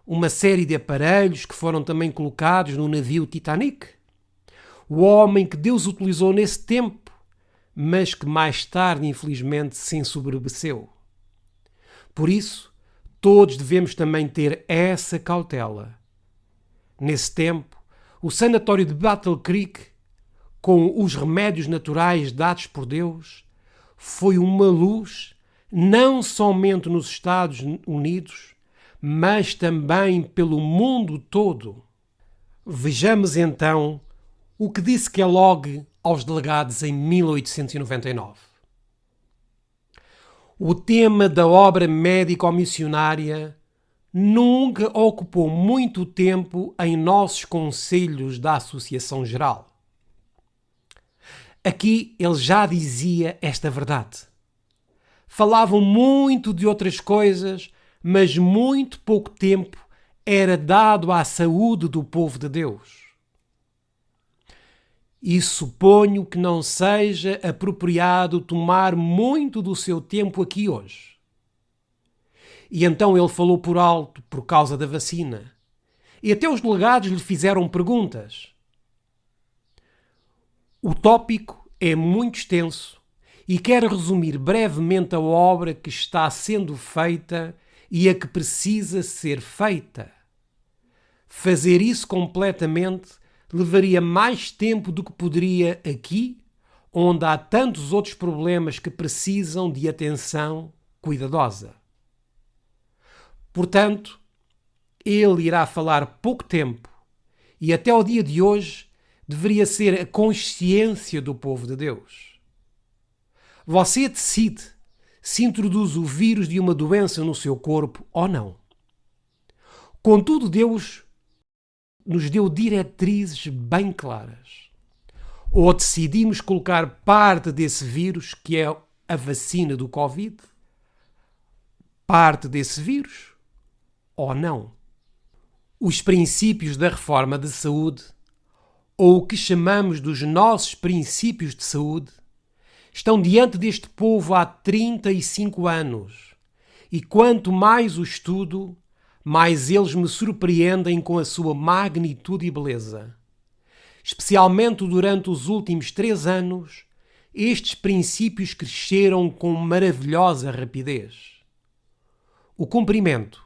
uma série de aparelhos que foram também colocados no navio Titanic. O homem que Deus utilizou nesse tempo, mas que mais tarde, infelizmente, se ensoberbeceu. Por isso, todos devemos também ter essa cautela. Nesse tempo, o sanatório de Battle Creek, com os remédios naturais dados por Deus, foi uma luz não somente nos Estados Unidos, mas também pelo mundo todo. Vejamos então o que disse Kellogg aos delegados em 1899. O tema da obra médico-missionária nunca ocupou muito tempo em nossos conselhos da Associação Geral. Aqui ele já dizia esta verdade. Falavam muito de outras coisas, mas muito pouco tempo era dado à saúde do povo de Deus. E suponho que não seja apropriado tomar muito do seu tempo aqui hoje. E então ele falou por alto por causa da vacina. E até os delegados lhe fizeram perguntas. O tópico é muito extenso e quero resumir brevemente a obra que está sendo feita e a que precisa ser feita. Fazer isso completamente levaria mais tempo do que poderia aqui, onde há tantos outros problemas que precisam de atenção cuidadosa. Portanto, ele irá falar pouco tempo e até ao dia de hoje deveria ser a consciência do povo de Deus. Você decide se introduz o vírus de uma doença no seu corpo ou não. Contudo, Deus nos deu diretrizes bem claras. Ou decidimos colocar parte desse vírus, que é a vacina do Covid, parte desse vírus, ou não. Os princípios da reforma de saúde, ou o que chamamos dos nossos princípios de saúde, estão diante deste povo há 35 anos. E quanto mais o estudo, mais eles me surpreendem com a sua magnitude e beleza. Especialmente durante os últimos 3 anos, estes princípios cresceram com maravilhosa rapidez. O comprimento,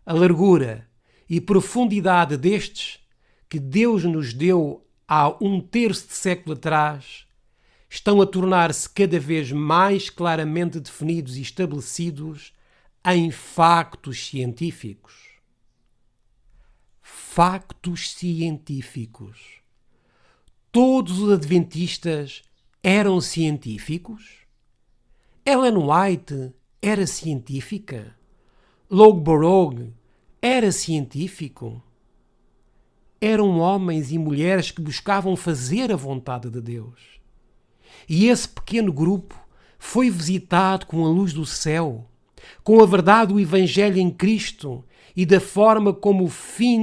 a largura e profundidade destes, que Deus nos deu há 1/3 de século atrás, estão a tornar-se cada vez mais claramente definidos e estabelecidos em factos científicos. Factos científicos. Todos os adventistas eram científicos? Ellen White era científica? Lou Borog era científico? Eram homens e mulheres que buscavam fazer a vontade de Deus. E esse pequeno grupo foi visitado com a luz do céu, com a verdade do Evangelho em Cristo e da forma como,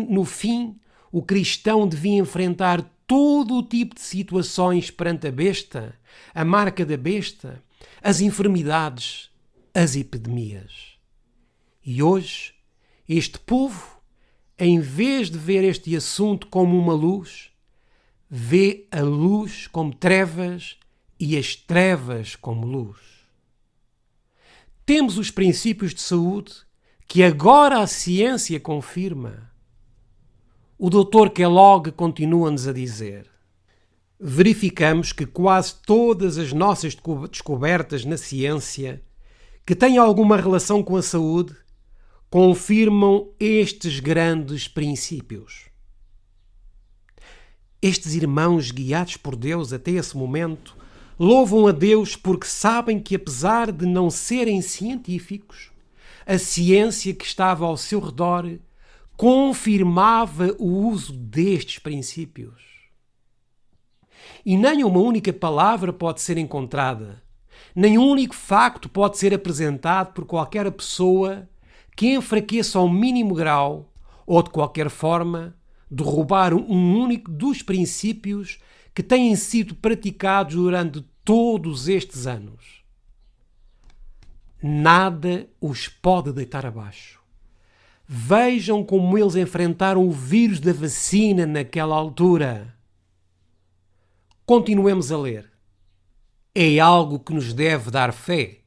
no fim, o cristão devia enfrentar todo o tipo de situações perante a besta, a marca da besta, as enfermidades, as epidemias. E hoje, este povo, em vez de ver este assunto como uma luz, vê a luz como trevas e as trevas como luz. Temos os princípios de saúde que agora a ciência confirma. O Dr. Kellogg continua-nos a dizer: verificamos que quase todas as nossas descobertas na ciência que têm alguma relação com a saúde confirmam estes grandes princípios. Estes irmãos, guiados por Deus até esse momento, louvam a Deus porque sabem que, apesar de não serem científicos, a ciência que estava ao seu redor confirmava o uso destes princípios. E nem uma única palavra pode ser encontrada, nem um único facto pode ser apresentado por qualquer pessoa que enfraqueça ao mínimo grau ou, de qualquer forma, derrubar um único dos princípios que têm sido praticados durante todos estes anos. Nada os pode deitar abaixo. Vejam como eles enfrentaram o vírus da vacina naquela altura. Continuemos a ler. É algo que nos deve dar fé,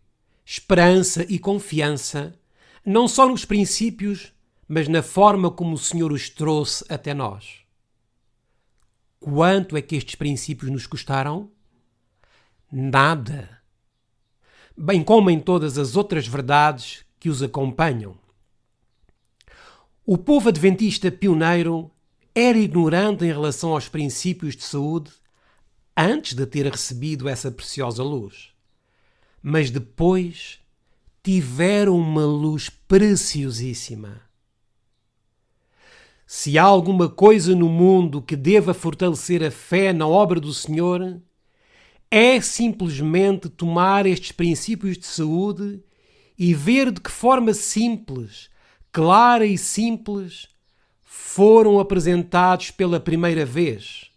esperança e confiança, não só nos princípios, mas na forma como o Senhor os trouxe até nós. Quanto é que estes princípios nos custaram? Nada. Bem como em todas as outras verdades que os acompanham. O povo adventista pioneiro era ignorante em relação aos princípios de saúde antes de ter recebido essa preciosa luz. Mas depois tiveram uma luz preciosíssima. Se há alguma coisa no mundo que deva fortalecer a fé na obra do Senhor, é simplesmente tomar estes princípios de saúde e ver de que forma simples, clara e simples foram apresentados pela primeira vez,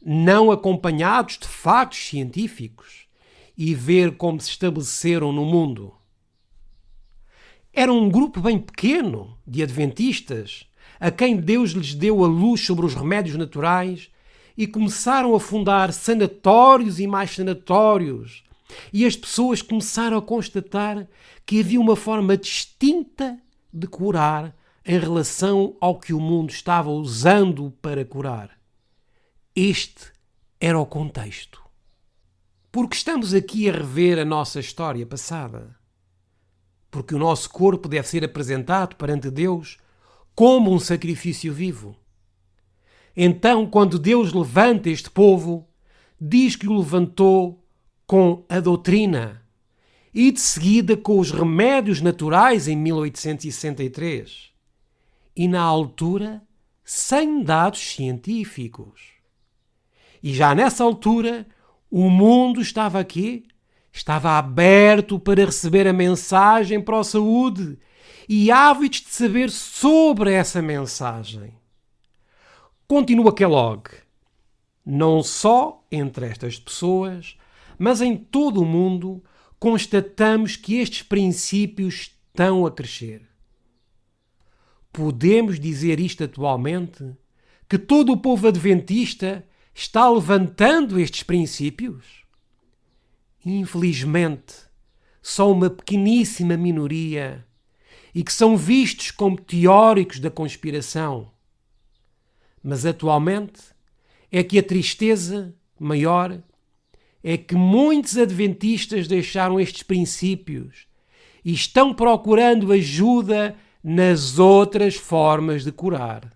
não acompanhados de factos científicos, e ver como se estabeleceram no mundo. Era um grupo bem pequeno de adventistas a quem Deus lhes deu a luz sobre os remédios naturais e começaram a fundar sanatórios e mais sanatórios. E as pessoas começaram a constatar que havia uma forma distinta de curar em relação ao que o mundo estava usando para curar. Este era o contexto. Porque estamos aqui a rever a nossa história passada. Porque o nosso corpo deve ser apresentado perante Deus como um sacrifício vivo. Então, quando Deus levanta este povo, diz que o levantou com a doutrina e de seguida com os remédios naturais em 1863. E na altura, sem dados científicos. E já nessa altura, o mundo estava aqui, estava aberto para receber a mensagem para a saúde e hábitos de saber sobre essa mensagem. Continua Kellogg. Não só entre estas pessoas, mas em todo o mundo, constatamos que estes princípios estão a crescer. Podemos dizer isto atualmente? Que todo o povo adventista está levantando estes princípios? Infelizmente, só uma pequeníssima minoria e que são vistos como teóricos da conspiração. Mas atualmente é que a tristeza maior é que muitos adventistas deixaram estes princípios e estão procurando ajuda nas outras formas de curar.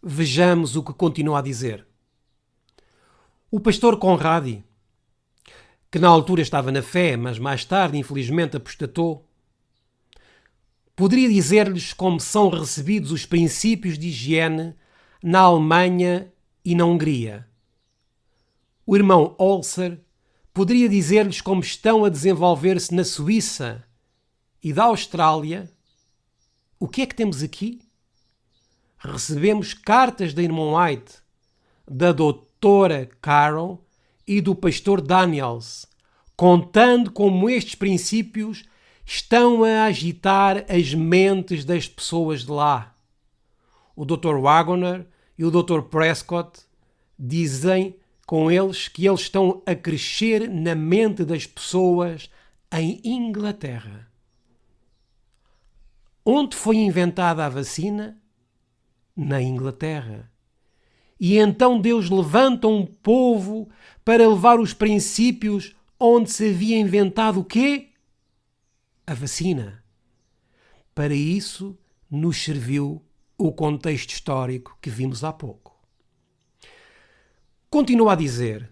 Vejamos o que continua a dizer. O pastor Conradi, que na altura estava na fé, mas mais tarde, infelizmente, apostatou, poderia dizer-lhes como são recebidos os princípios de higiene na Alemanha e na Hungria. O irmão Holzer poderia dizer-lhes como estão a desenvolver-se na Suíça e da Austrália. O que é que temos aqui? Recebemos cartas da irmã White, da doutora Carroll e do pastor Daniels, contando como estes princípios estão a agitar as mentes das pessoas de lá. O Dr. Wagner e o Dr. Prescott dizem com eles que eles estão a crescer na mente das pessoas em Inglaterra. Onde foi inventada a vacina? Na Inglaterra. E então Deus levanta um povo para levar os princípios onde se havia inventado o quê? A vacina. Para isso nos serviu o contexto histórico que vimos há pouco. Continua a dizer,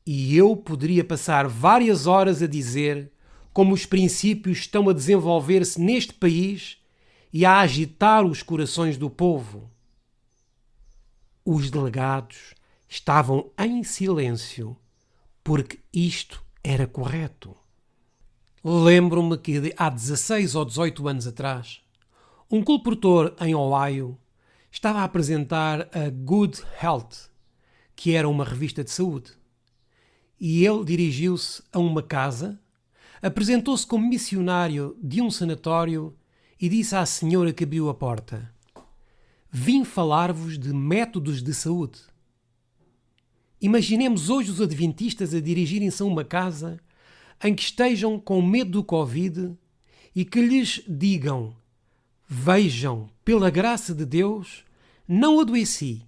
e eu poderia passar várias horas a dizer como os princípios estão a desenvolver-se neste país e a agitar os corações do povo. Os delegados estavam em silêncio porque isto era correto. Lembro-me que há 16 ou 18 anos atrás, um colportor em Ohio estava a apresentar a Good Health, que era uma revista de saúde. E ele dirigiu-se a uma casa, apresentou-se como missionário de um sanatório e disse à senhora que abriu a porta: "Vim falar-vos de métodos de saúde." Imaginemos hoje os adventistas a dirigirem-se a uma casa em que estejam com medo do Covid e que lhes digam: "Vejam, pela graça de Deus, não adoeci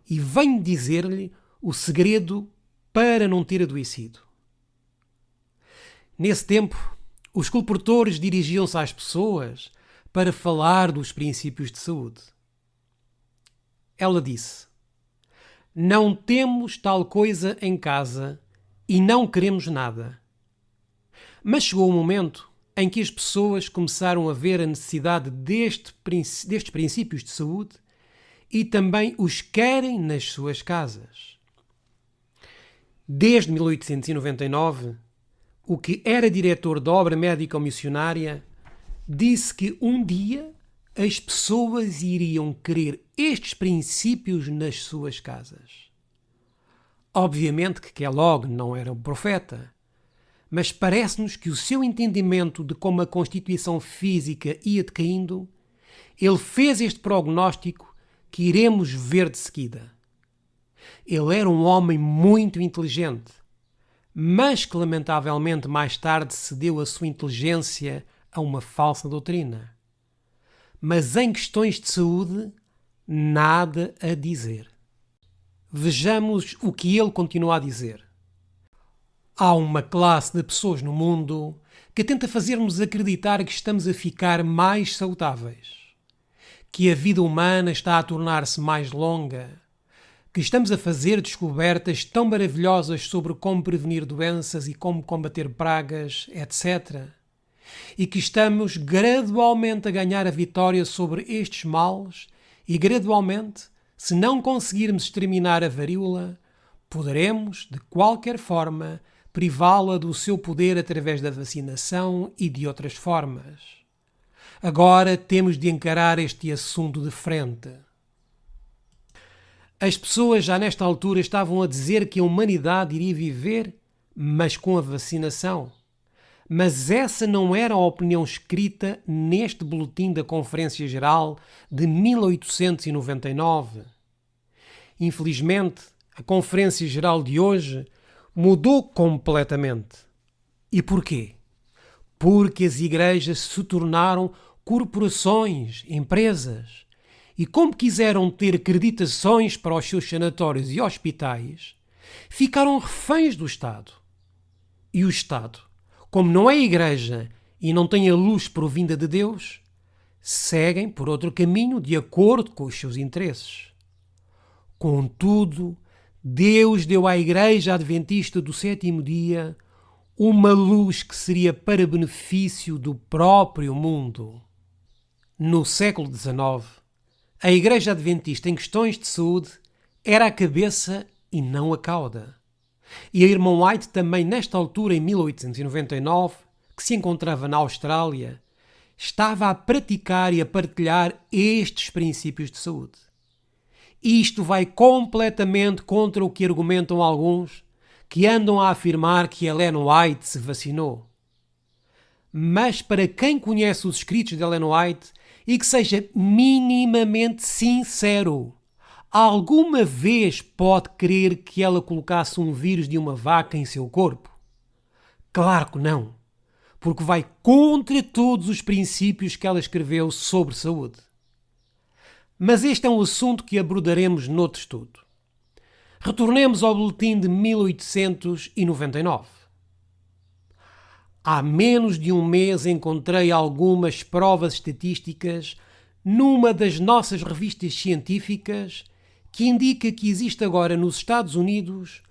e venho dizer-lhe o segredo para não ter adoecido." Nesse tempo, os colportores dirigiam-se às pessoas para falar dos princípios de saúde. Ela disse: "Não temos tal coisa em casa e não queremos nada." Mas chegou o momento em que as pessoas começaram a ver a necessidade destes princípios de saúde e também os querem nas suas casas. Desde 1899, o que era diretor da obra médica missionária disse que um dia as pessoas iriam querer estes princípios nas suas casas. Obviamente que Kellogg não era um profeta, mas parece-nos que o seu entendimento de como a constituição física ia decaindo, ele fez este prognóstico que iremos ver de seguida. Ele era um homem muito inteligente, mas que lamentavelmente mais tarde cedeu a sua inteligência a uma falsa doutrina. Mas em questões de saúde, nada a dizer. Vejamos o que ele continua a dizer. Há uma classe de pessoas no mundo que tenta fazer-nos acreditar que estamos a ficar mais saudáveis, que a vida humana está a tornar-se mais longa, que estamos a fazer descobertas tão maravilhosas sobre como prevenir doenças e como combater pragas, etc. E que estamos gradualmente a ganhar a vitória sobre estes males e gradualmente, se não conseguirmos exterminar a varíola, poderemos, de qualquer forma, privá-la do seu poder através da vacinação e de outras formas. Agora temos de encarar este assunto de frente. As pessoas já nesta altura estavam a dizer que a humanidade iria viver, mas com a vacinação. Mas essa não era a opinião escrita neste boletim da Conferência Geral de 1899. Infelizmente, a Conferência Geral de hoje mudou completamente. E porquê? Porque as igrejas se tornaram corporações, empresas, e como quiseram ter acreditações para os seus sanatórios e hospitais, ficaram reféns do Estado. E o Estado, como não é igreja e não tem a luz provinda de Deus, seguem por outro caminho de acordo com os seus interesses. Contudo, Deus deu à Igreja Adventista do Sétimo Dia uma luz que seria para benefício do próprio mundo. No século XIX, a Igreja Adventista em questões de saúde era a cabeça e não a cauda. E a irmã White também nesta altura, em 1899, que se encontrava na Austrália, estava a praticar e a partilhar estes princípios de saúde. Isto vai completamente contra o que argumentam alguns que andam a afirmar que Ellen White se vacinou. Mas para quem conhece os escritos de Ellen White e que seja minimamente sincero, alguma vez pode crer que ela colocasse um vírus de uma vaca em seu corpo? Claro que não, porque vai contra todos os princípios que ela escreveu sobre saúde. Mas este é um assunto que abordaremos noutro estudo. Retornemos ao boletim de 1899. Há menos de um mês encontrei algumas provas estatísticas numa das nossas revistas científicas que indica que existe agora nos Estados Unidos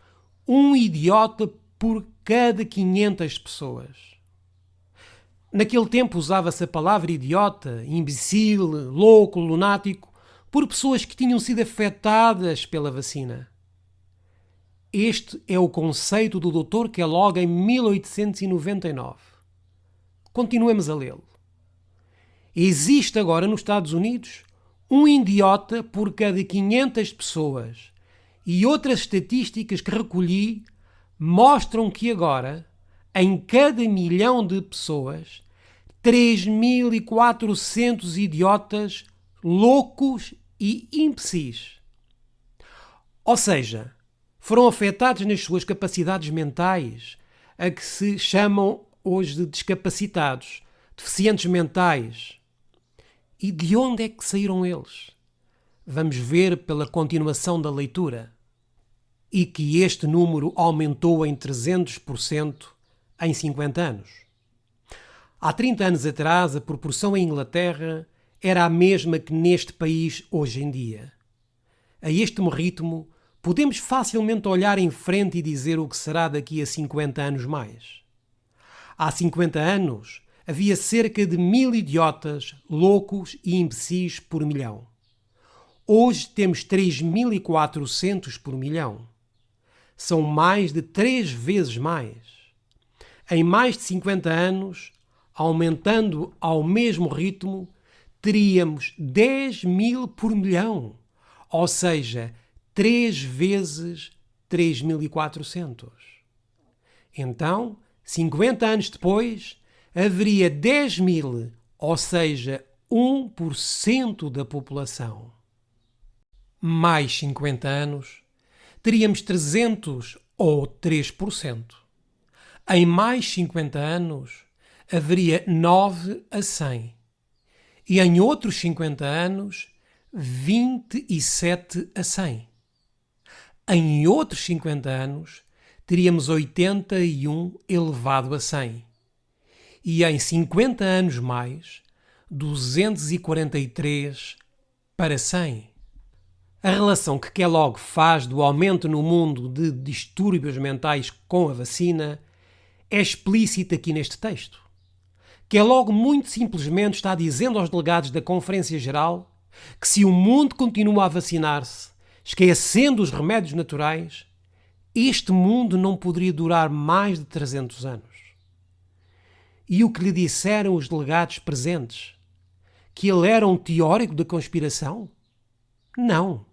um idiota por cada 500 pessoas. Naquele tempo usava-se a palavra idiota, imbecil, louco, lunático, por pessoas que tinham sido afetadas pela vacina. Este é o conceito do Dr. Kellogg em 1899. Continuemos a lê-lo. Existe agora nos Estados Unidos um idiota por cada 500 pessoas e outras estatísticas que recolhi mostram que agora, em cada 1.000.000 de pessoas, 3.400 idiotas loucos e imbecis. Ou seja, foram afetados nas suas capacidades mentais, a que se chamam hoje de discapacitados, deficientes mentais. E de onde é que saíram eles? Vamos ver pela continuação da leitura. E que este número aumentou em 300% em 50 anos. Há 30 anos atrás, a proporção em Inglaterra era a mesma que neste país hoje em dia. A este ritmo, podemos facilmente olhar em frente e dizer o que será daqui a 50 anos mais. Há 50 anos, havia cerca de 1.000 idiotas, loucos e imbecis por milhão. Hoje temos 3.400 por milhão. são mais de 3 vezes mais. Em mais de 50 anos, aumentando ao mesmo ritmo, teríamos 10.000 por milhão, ou seja, 3 vezes 3.400. Então, 50 anos depois, haveria 10.000, ou seja, 1% da população. Mais 50 anos, teríamos 300 ou 3%. Em mais 50 anos, haveria 9 a 100. E em outros 50 anos, 27 a 100. Em outros 50 anos, teríamos 81 elevado a 100. E em 50 anos mais, 243 para 100. A relação que Kellogg faz do aumento no mundo de distúrbios mentais com a vacina é explícita aqui neste texto. Kellogg muito simplesmente está dizendo aos delegados da Conferência Geral que se o mundo continua a vacinar-se, esquecendo os remédios naturais, este mundo não poderia durar mais de 300 anos. E o que lhe disseram os delegados presentes? Que ele era um teórico da conspiração? Não.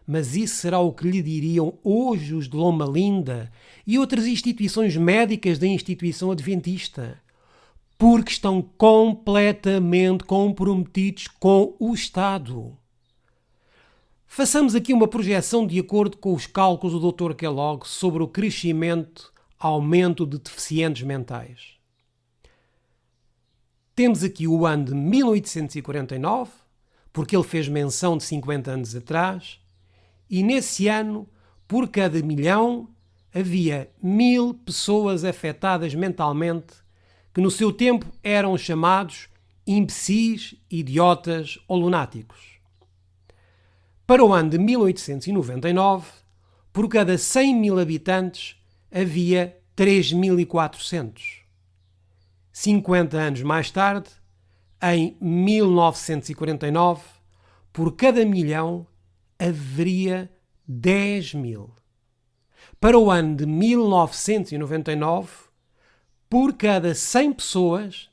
Mas isso será o que lhe diriam hoje os de Loma Linda e outras instituições médicas da instituição adventista, porque estão completamente comprometidos com o Estado. Façamos aqui uma projeção de acordo com os cálculos do Dr. Kellogg sobre o aumento de deficientes mentais. Temos aqui o ano de 1849, porque ele fez menção de 50 anos atrás, e nesse ano, por cada milhão, havia 1.000 pessoas afetadas mentalmente, que no seu tempo eram chamados imbecis, idiotas ou lunáticos. Para o ano de 1899, por cada 100.000 habitantes, havia 3.400. 50 anos mais tarde, em 1949, por cada milhão, haveria 10.000. Para o ano de 1999, por cada 100 pessoas,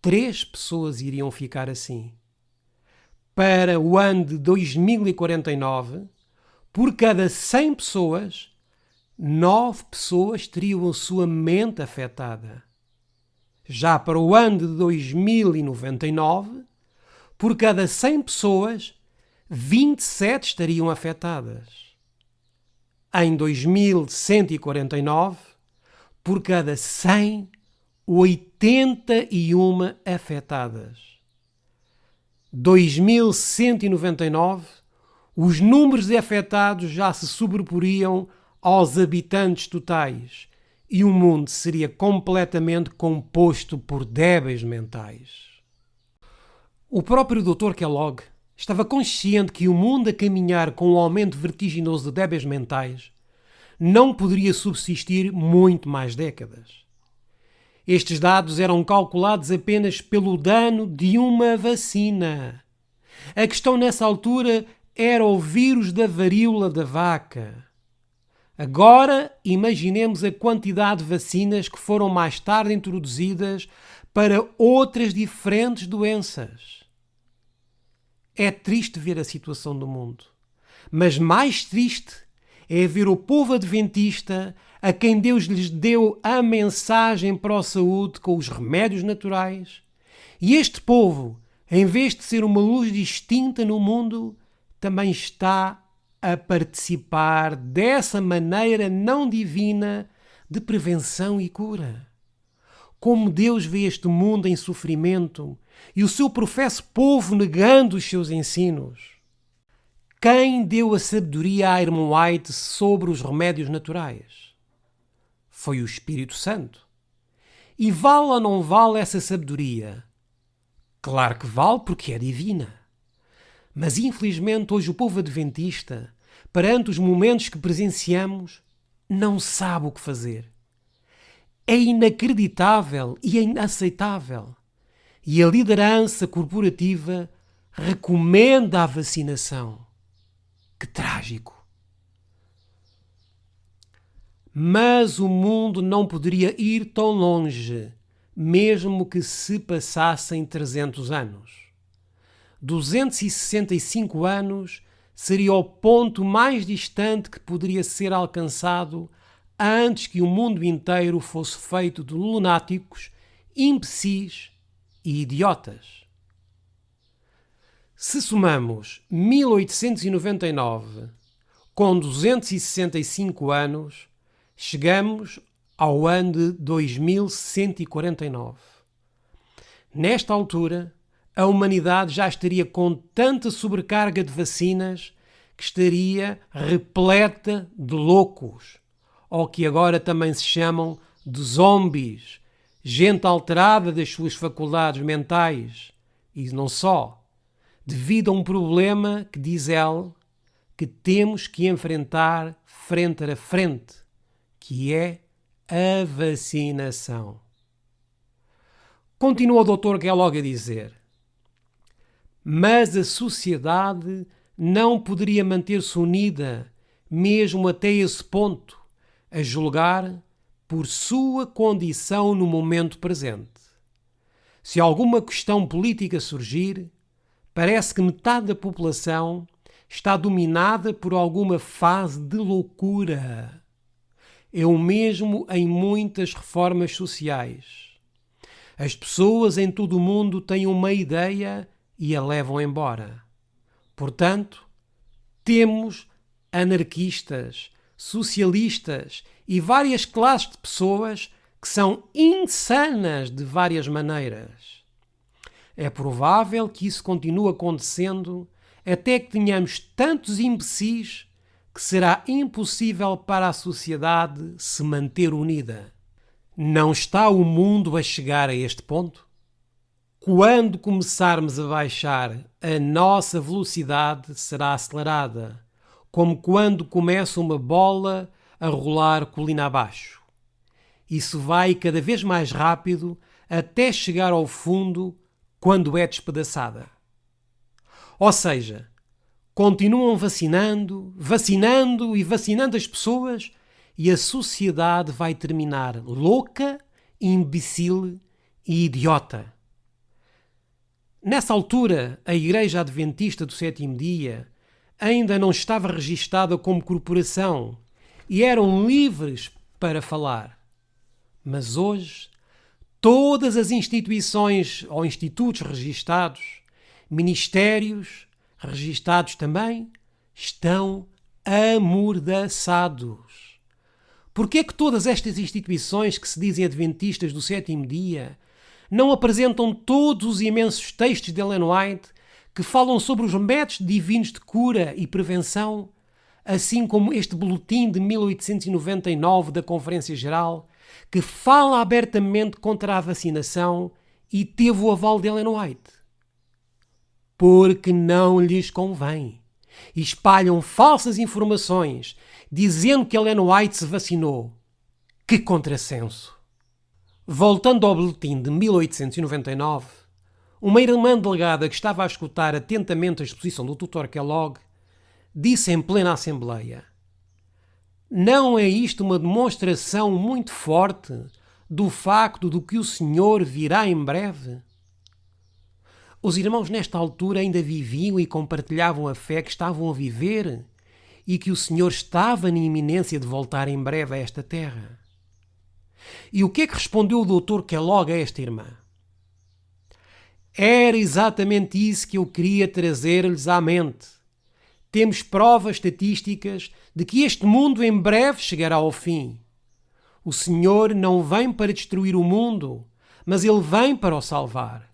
3 pessoas iriam ficar assim. Para o ano de 2049, por cada 100 pessoas, 9 pessoas teriam a sua mente afetada. Já para o ano de 2099, por cada 100 pessoas, 27 estariam afetadas. Em 2149, por cada 100, 81 afetadas. 2199, os números de afetados já se sobreporiam aos habitantes totais e o mundo seria completamente composto por débeis mentais. O próprio Dr. Kellogg estava consciente que o mundo a caminhar com um aumento vertiginoso de débeis mentais não poderia subsistir muito mais décadas. Estes dados eram calculados apenas pelo dano de uma vacina. A questão nessa altura era o vírus da varíola da vaca. Agora, imaginemos a quantidade de vacinas que foram mais tarde introduzidas para outras diferentes doenças. É triste ver a situação do mundo, mas mais triste é ver o povo adventista a quem Deus lhes deu a mensagem para a saúde com os remédios naturais, e este povo, em vez de ser uma luz distinta no mundo, também está a participar dessa maneira não divina de prevenção e cura. Como Deus vê este mundo em sofrimento e o seu professo povo negando os seus ensinos. Quem deu a sabedoria a Irmã White sobre os remédios naturais? Foi o Espírito Santo. E vale ou não vale essa sabedoria? Claro que vale, porque é divina. Mas infelizmente hoje o povo adventista, perante os momentos que presenciamos, não sabe o que fazer. É inacreditável e é inaceitável. E a liderança corporativa recomenda a vacinação. Que trágico! Mas o mundo não poderia ir tão longe, mesmo que se passassem 300 anos. 265 anos seria o ponto mais distante que poderia ser alcançado antes que o mundo inteiro fosse feito de lunáticos, imbecis e idiotas. Se somamos 1899 com 265 anos, chegamos ao ano de 2149. Nesta altura, a humanidade já estaria com tanta sobrecarga de vacinas que estaria repleta de loucos, ou que agora também se chamam de zombies, gente alterada das suas faculdades mentais, e não só, devido a um problema que, diz ela, que temos que enfrentar frente a frente, que é a vacinação. Continua o Dr. Kellogg a dizer: mas a sociedade não poderia manter-se unida, mesmo até esse ponto, a julgar por sua condição no momento presente. Se alguma questão política surgir, parece que metade da população está dominada por alguma fase de loucura. É o mesmo em muitas reformas sociais. As pessoas em todo o mundo têm uma ideia e a levam embora. Portanto, temos anarquistas, socialistas e várias classes de pessoas que são insanas de várias maneiras. É provável que isso continue acontecendo até que tenhamos tantos imbecis que será impossível para a sociedade se manter unida. Não está o mundo a chegar a este ponto? Quando começarmos a baixar, a nossa velocidade será acelerada, como quando começa uma bola a rolar colina abaixo. Isso vai cada vez mais rápido até chegar ao fundo quando é despedaçada. Ou seja, continuam vacinando e vacinando as pessoas e a sociedade vai terminar louca, imbecil e idiota. Nessa altura, a Igreja Adventista do Sétimo Dia ainda não estava registada como corporação e eram livres para falar. Mas hoje, todas as instituições ou institutos registados, ministérios registados também, estão amordaçados. Por que é que todas estas instituições que se dizem adventistas do Sétimo Dia não apresentam todos os imensos textos de Ellen White que falam sobre os métodos divinos de cura e prevenção, assim como este boletim de 1899 da Conferência Geral, que fala abertamente contra a vacinação e teve o aval de Ellen White? Porque não lhes convém. Espalham falsas informações dizendo que Ellen White se vacinou. Que contrassenso! Voltando ao boletim de 1899, uma irmã delegada que estava a escutar atentamente a exposição do Dr. Kellogg disse em plena Assembleia: não é isto uma demonstração muito forte do facto de que o Senhor virá em breve? Os irmãos nesta altura ainda viviam e compartilhavam a fé que estavam a viver e que o Senhor estava na iminência de voltar em breve a esta terra. E o que é que respondeu o Dr. Kellogg a esta irmã? Era exatamente isso que eu queria trazer-lhes à mente. Temos provas estatísticas de que este mundo em breve chegará ao fim. O Senhor não vem para destruir o mundo, mas Ele vem para o salvar.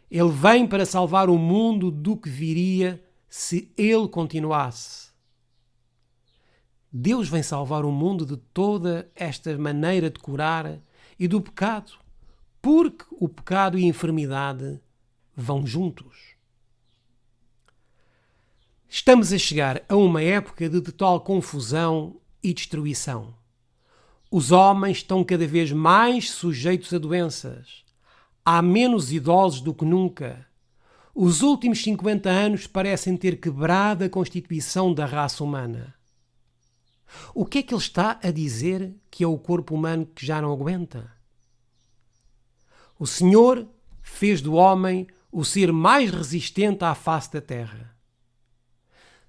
Ele vem para salvar o mundo do que viria se Ele continuasse. Deus vem salvar o mundo de toda esta maneira de curar e do pecado, porque o pecado e a enfermidade vão juntos. Estamos a chegar a uma época de total confusão e destruição. Os homens estão cada vez mais sujeitos a doenças. Há menos idosos do que nunca. Os últimos 50 anos parecem ter quebrado a constituição da raça humana. O que é que ele está a dizer que é o corpo humano que já não aguenta? O Senhor fez do homem o ser mais resistente à face da terra.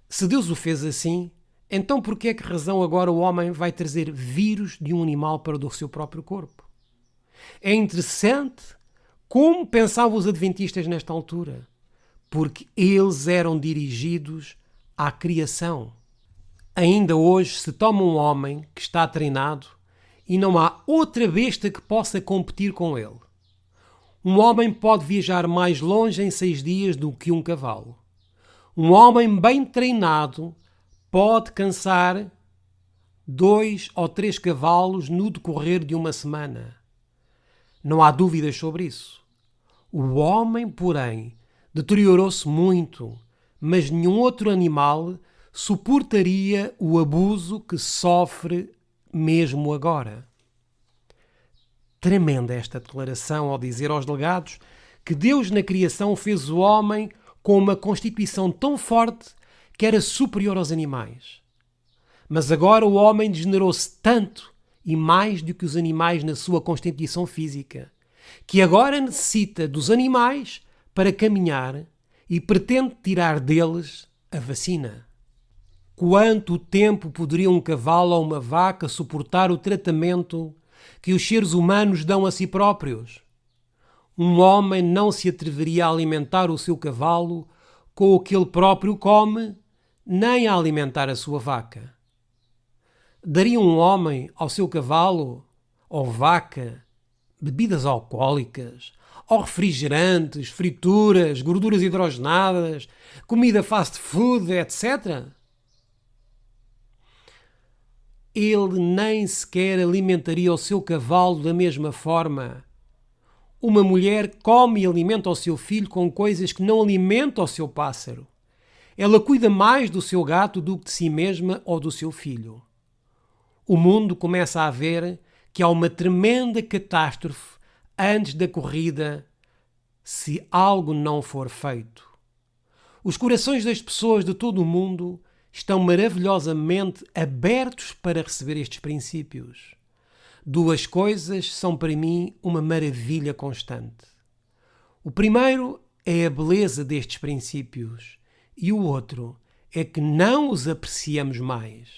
Se Deus o fez assim, então por que é que razão agora o homem vai trazer vírus de um animal para o seu próprio corpo? É interessante como pensavam os adventistas nesta altura, porque eles eram dirigidos à criação. Ainda hoje se toma um homem que está treinado e não há outra besta que possa competir com ele. Um homem pode viajar mais longe em 6 dias do que um cavalo. Um homem bem treinado pode cansar 2 ou 3 cavalos no decorrer de uma semana. Não há dúvidas sobre isso. O homem, porém, deteriorou-se muito, mas nenhum outro animal suportaria o abuso que sofre mesmo agora. Tremenda esta declaração ao dizer aos delegados que Deus na criação fez o homem com uma constituição tão forte que era superior aos animais. Mas agora o homem degenerou-se tanto e mais do que os animais na sua constituição física, que agora necessita dos animais para caminhar e pretende tirar deles a vacina. Quanto tempo poderia um cavalo ou uma vaca suportar o tratamento que os seres humanos dão a si próprios? Um homem não se atreveria a alimentar o seu cavalo com o que ele próprio come, nem a alimentar a sua vaca. Daria um homem ao seu cavalo ou vaca bebidas alcoólicas, ou refrigerantes, frituras, gorduras hidrogenadas, comida fast food, etc.? Ele nem sequer alimentaria o seu cavalo da mesma forma. Uma mulher come e alimenta o seu filho com coisas que não alimenta o seu pássaro. Ela cuida mais do seu gato do que de si mesma ou do seu filho. O mundo começa a ver que há uma tremenda catástrofe antes da corrida se algo não for feito. Os corações das pessoas de todo o mundo estão maravilhosamente abertos para receber estes princípios. 2 coisas são para mim uma maravilha constante. O primeiro é a beleza destes princípios e o outro é que não os apreciamos mais.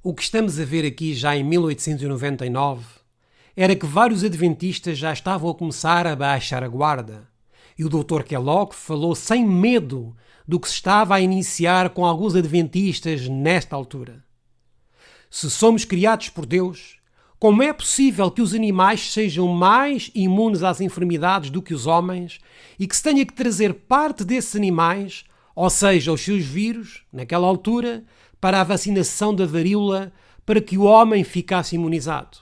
O que estamos a ver aqui já em 1899 era que vários adventistas já estavam a começar a baixar a guarda e o Dr. Kellogg falou sem medo do que se estava a iniciar com alguns adventistas nesta altura. Se somos criados por Deus, como é possível que os animais sejam mais imunes às enfermidades do que os homens e que se tenha que trazer parte desses animais, ou seja, os seus vírus, naquela altura, para a vacinação da varíola, para que o homem ficasse imunizado?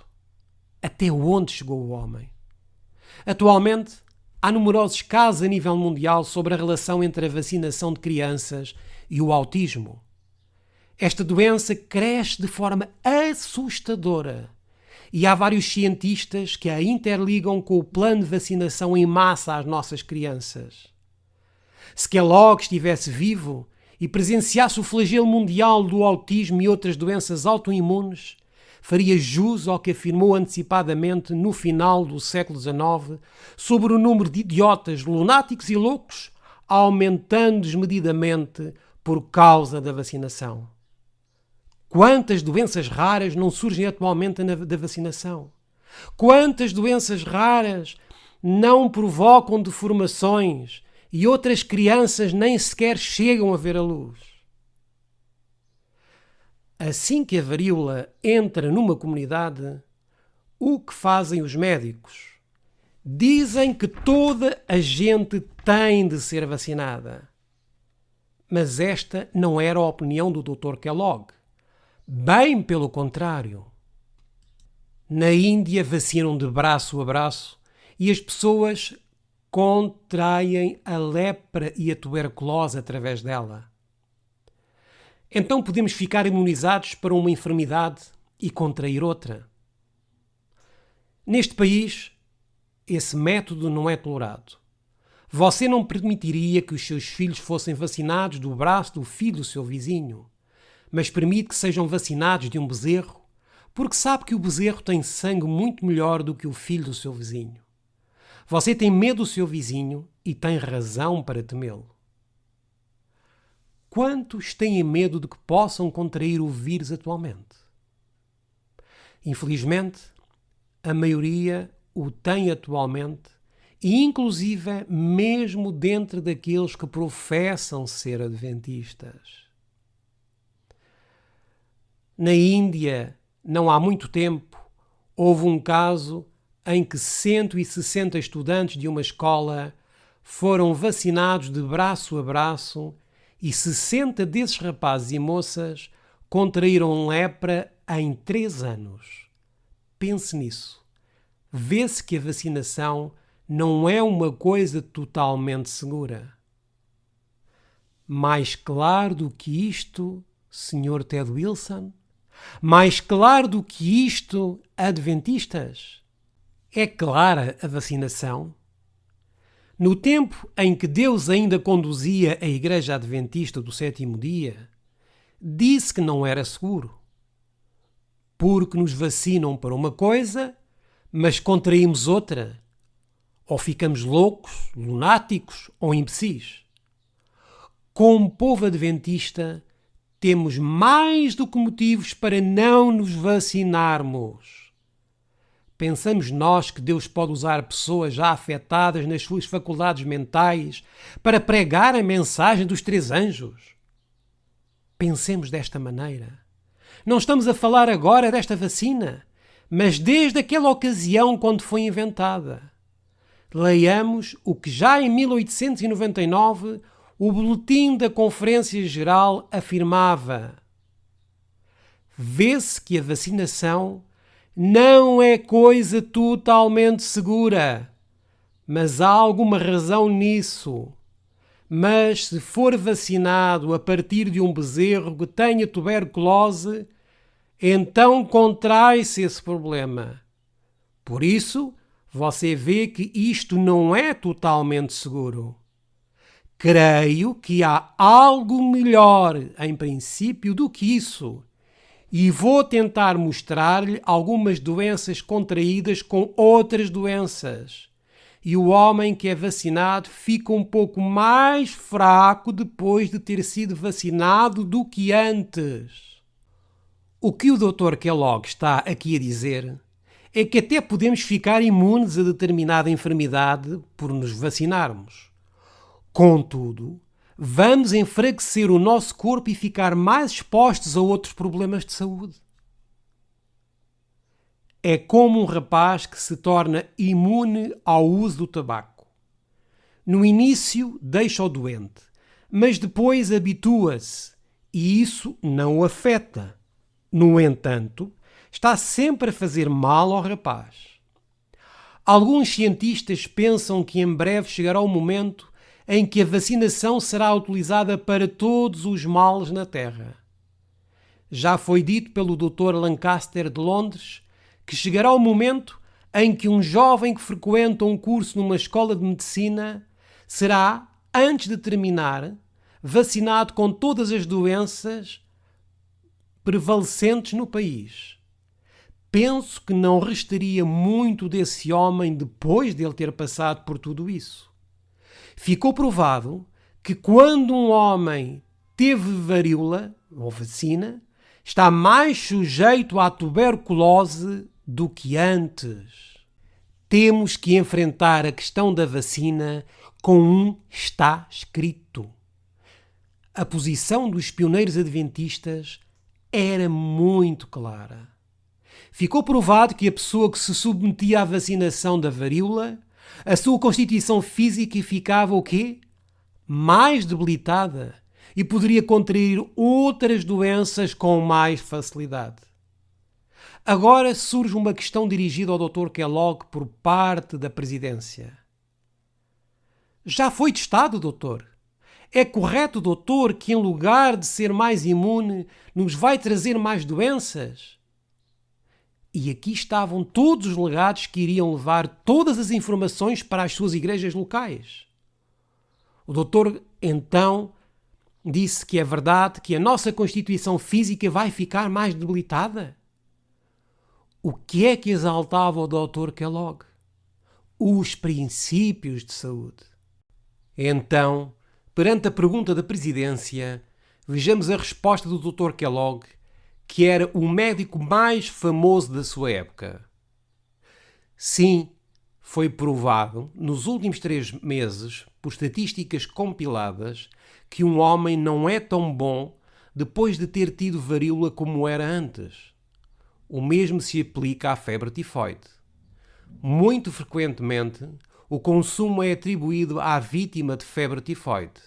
Até onde chegou o homem? Atualmente, há numerosos casos a nível mundial sobre a relação entre a vacinação de crianças e o autismo. Esta doença cresce de forma assustadora e há vários cientistas que a interligam com o plano de vacinação em massa às nossas crianças. Se Kellogg estivesse vivo e presenciasse o flagelo mundial do autismo e outras doenças autoimunes, faria jus ao que afirmou antecipadamente no final do século XIX sobre o número de idiotas, lunáticos e loucos aumentando desmedidamente por causa da vacinação. Quantas doenças raras não surgem atualmente da vacinação? Quantas doenças raras não provocam deformações e outras crianças nem sequer chegam a ver a luz? Assim que a varíola entra numa comunidade, o que fazem os médicos? Dizem que toda a gente tem de ser vacinada. Mas esta não era a opinião do Dr. Kellogg. Bem pelo contrário. Na Índia vacinam de braço a braço e as pessoas contraem a lepra e a tuberculose através dela. Então podemos ficar imunizados para uma enfermidade e contrair outra. Neste país, esse método não é tolerado. Você não permitiria que os seus filhos fossem vacinados do braço do filho do seu vizinho. mas permite que sejam vacinados de um bezerro, porque sabe que o bezerro tem sangue muito melhor do que o filho do seu vizinho. Você tem medo do seu vizinho e tem razão para temê-lo. Quantos têm medo de que possam contrair o vírus atualmente? Infelizmente, a maioria o tem atualmente, e inclusive mesmo dentro daqueles que professam ser adventistas. Na Índia, não há muito tempo, houve um caso em que 160 estudantes de uma escola foram vacinados de braço a braço e 60 desses rapazes e moças contraíram lepra em 3 anos. Pense nisso. Vê-se que a vacinação não é uma coisa totalmente segura. Mais claro do que isto, Sr. Ted Wilson? Mais claro do que isto, adventistas? É clara a vacinação? No tempo em que Deus ainda conduzia a Igreja Adventista do Sétimo Dia, disse que não era seguro. Porque nos vacinam para uma coisa, mas contraímos outra. Ou ficamos loucos, lunáticos ou imbecis. Como povo adventista, temos mais do que motivos para não nos vacinarmos. Pensamos nós que Deus pode usar pessoas já afetadas nas suas faculdades mentais para pregar a mensagem dos 3 anjos? Pensemos desta maneira. Não estamos a falar agora desta vacina, mas desde aquela ocasião quando foi inventada. Leiamos o que já em 1899 o Boletim da Conferência Geral afirmava. Vê-se que a vacinação não é coisa totalmente segura, mas há alguma razão nisso. Mas se for vacinado a partir de um bezerro que tenha tuberculose, então contrai-se esse problema. Por isso, você vê que isto não é totalmente seguro. Creio que há algo melhor, em princípio, do que isso. E vou tentar mostrar-lhe algumas doenças contraídas com outras doenças. E o homem que é vacinado fica um pouco mais fraco depois de ter sido vacinado do que antes. O que o Dr. Kellogg está aqui a dizer é que até podemos ficar imunes a determinada enfermidade por nos vacinarmos. Contudo, vamos enfraquecer o nosso corpo e ficar mais expostos a outros problemas de saúde. É como um rapaz que se torna imune ao uso do tabaco. No início deixa-o doente, mas depois habitua-se e isso não o afeta. No entanto, está sempre a fazer mal ao rapaz. Alguns cientistas pensam que em breve chegará o momento em que a vacinação será utilizada para todos os males na Terra. Já foi dito pelo Dr. Lancaster de Londres que chegará o momento em que um jovem que frequenta um curso numa escola de medicina será, antes de terminar, vacinado com todas as doenças prevalecentes no país. Penso que não restaria muito desse homem depois de ele ter passado por tudo isso. Ficou provado que quando um homem teve varíola, ou vacina, está mais sujeito à tuberculose do que antes. Temos que enfrentar a questão da vacina com um está escrito. A posição dos pioneiros adventistas era muito clara. Ficou provado que a pessoa que se submetia à vacinação da varíola, a sua constituição física ficava o quê? Mais debilitada e poderia contrair outras doenças com mais facilidade. Agora surge uma questão dirigida ao Dr. Kellogg por parte da presidência. Já foi testado, doutor? É correto, doutor, que em lugar de ser mais imune, nos vai trazer mais doenças? E aqui estavam todos os legados que iriam levar todas as informações para as suas igrejas locais. O doutor, então, Disse que é verdade que a nossa constituição física vai ficar mais debilitada? O que é que exaltava o Dr. Kellogg? Os princípios de saúde. Então, perante a pergunta da presidência, vejamos a resposta do Dr. Kellogg, que era o médico mais famoso da sua época. Sim, foi provado nos últimos 3 meses, por estatísticas compiladas, que um homem não é tão bom depois de ter tido varíola como era antes. O mesmo se aplica à febre tifoide. Muito frequentemente, o consumo é atribuído à vítima de febre tifoide.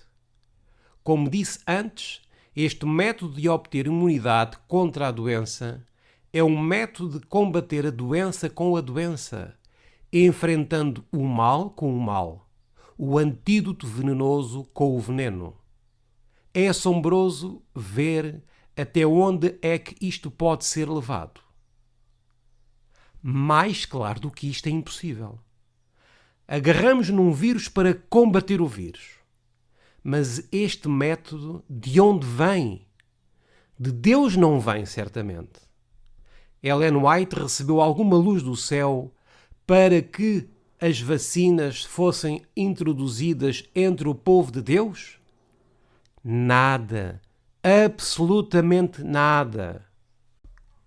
Como disse antes, este método de obter imunidade contra a doença é um método de combater a doença com a doença, enfrentando o mal com o mal, o antídoto venenoso com o veneno. É assombroso ver até onde é que isto pode ser levado. Mais claro do que isto é impossível. Agarramos num vírus para combater o vírus. Mas este método, de onde vem? De Deus não vem, certamente. Ellen White recebeu alguma luz do céu para que as vacinas fossem introduzidas entre o povo de Deus? Nada. Absolutamente nada.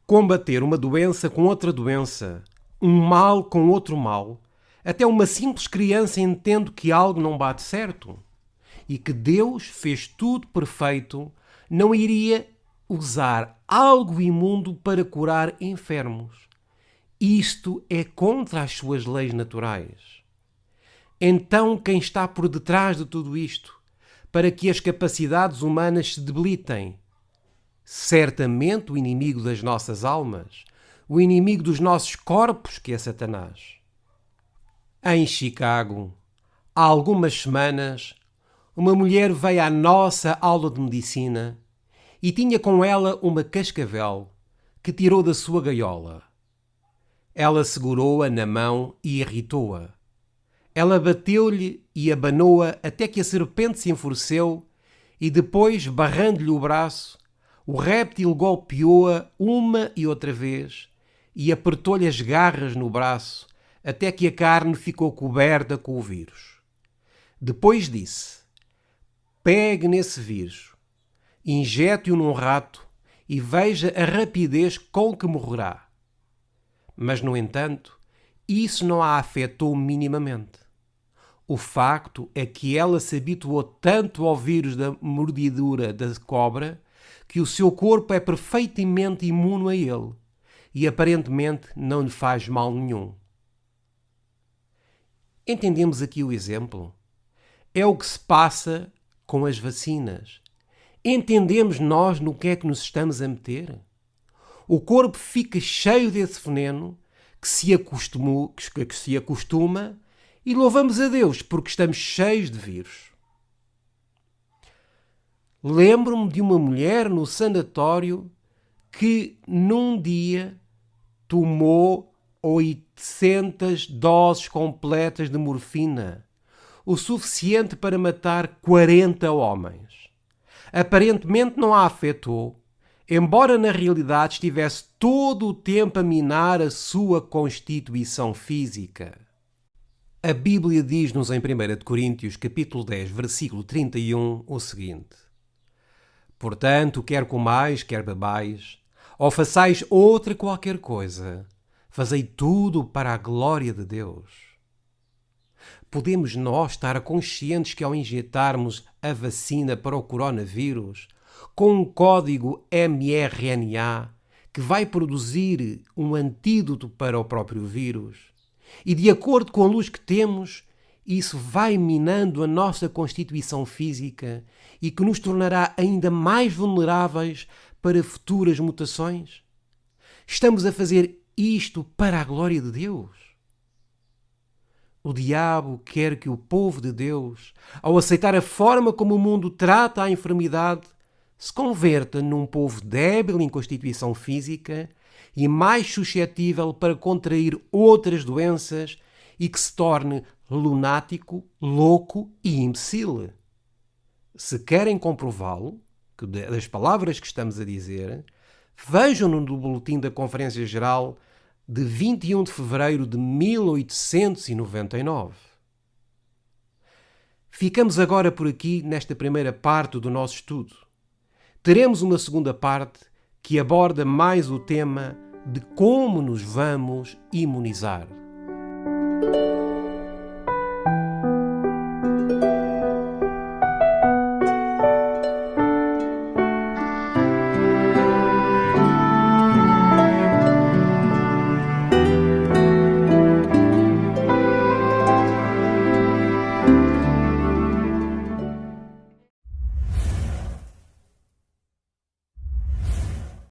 Combater uma doença com outra doença, um mal com outro mal, até uma simples criança entende que algo não bate certo e que Deus fez tudo perfeito, não iria usar algo imundo para curar enfermos. Isto é contra as suas leis naturais. Então, quem está por detrás de tudo isto, para que as capacidades humanas se debilitem? Certamente o inimigo das nossas almas, o inimigo dos nossos corpos, que é Satanás. Em Chicago, há algumas semanas, uma mulher veio à nossa aula de medicina e tinha com ela uma cascavel que tirou da sua gaiola. Ela segurou-a na mão e irritou-a. Ela bateu-lhe e abanou-a até que a serpente se enfureceu e depois, barrando-lhe o braço, o réptil golpeou-a uma e outra vez e apertou-lhe as garras no braço até que a carne ficou coberta com o vírus. Depois disse: pegue nesse vírus, injete-o num rato e veja a rapidez com que morrerá. Mas, no entanto, isso não a afetou minimamente. O facto é que ela se habituou tanto ao vírus da mordidura da cobra que o seu corpo é perfeitamente imune a ele e aparentemente não lhe faz mal nenhum. Entendemos aqui o exemplo? É o que se passa com as vacinas. Entendemos nós no que é que nos estamos a meter? O corpo fica cheio desse veneno que se acostuma e louvamos a Deus porque estamos cheios de vírus. Lembro-me de uma mulher no sanatório que num dia tomou 800 doses completas de morfina, o suficiente para matar 40 homens. Aparentemente não a afetou, embora na realidade estivesse todo o tempo a minar a sua constituição física. A Bíblia diz-nos em 1 Coríntios, capítulo 10, versículo 31, o seguinte: portanto, quer comais, quer bebais, ou façais outra qualquer coisa, fazei tudo para a glória de Deus. Podemos nós estar conscientes que ao injetarmos a vacina para o coronavírus, com um código mRNA, que vai produzir um antídoto para o próprio vírus, e de acordo com a luz que temos, isso vai minando a nossa constituição física e que nos tornará ainda mais vulneráveis para futuras mutações? Estamos a fazer isto para a glória de Deus? O diabo quer que o povo de Deus, ao aceitar a forma como o mundo trata a enfermidade, se converta num povo débil em constituição física e mais suscetível para contrair outras doenças e que se torne lunático, louco e imbecil. Se querem comprová-lo, das palavras que estamos a dizer, vejam-no no boletim da Conferência Geral de 21 de fevereiro de 1899. Ficamos agora por aqui nesta primeira parte do nosso estudo. Teremos uma segunda parte que aborda mais o tema de como nos vamos imunizar.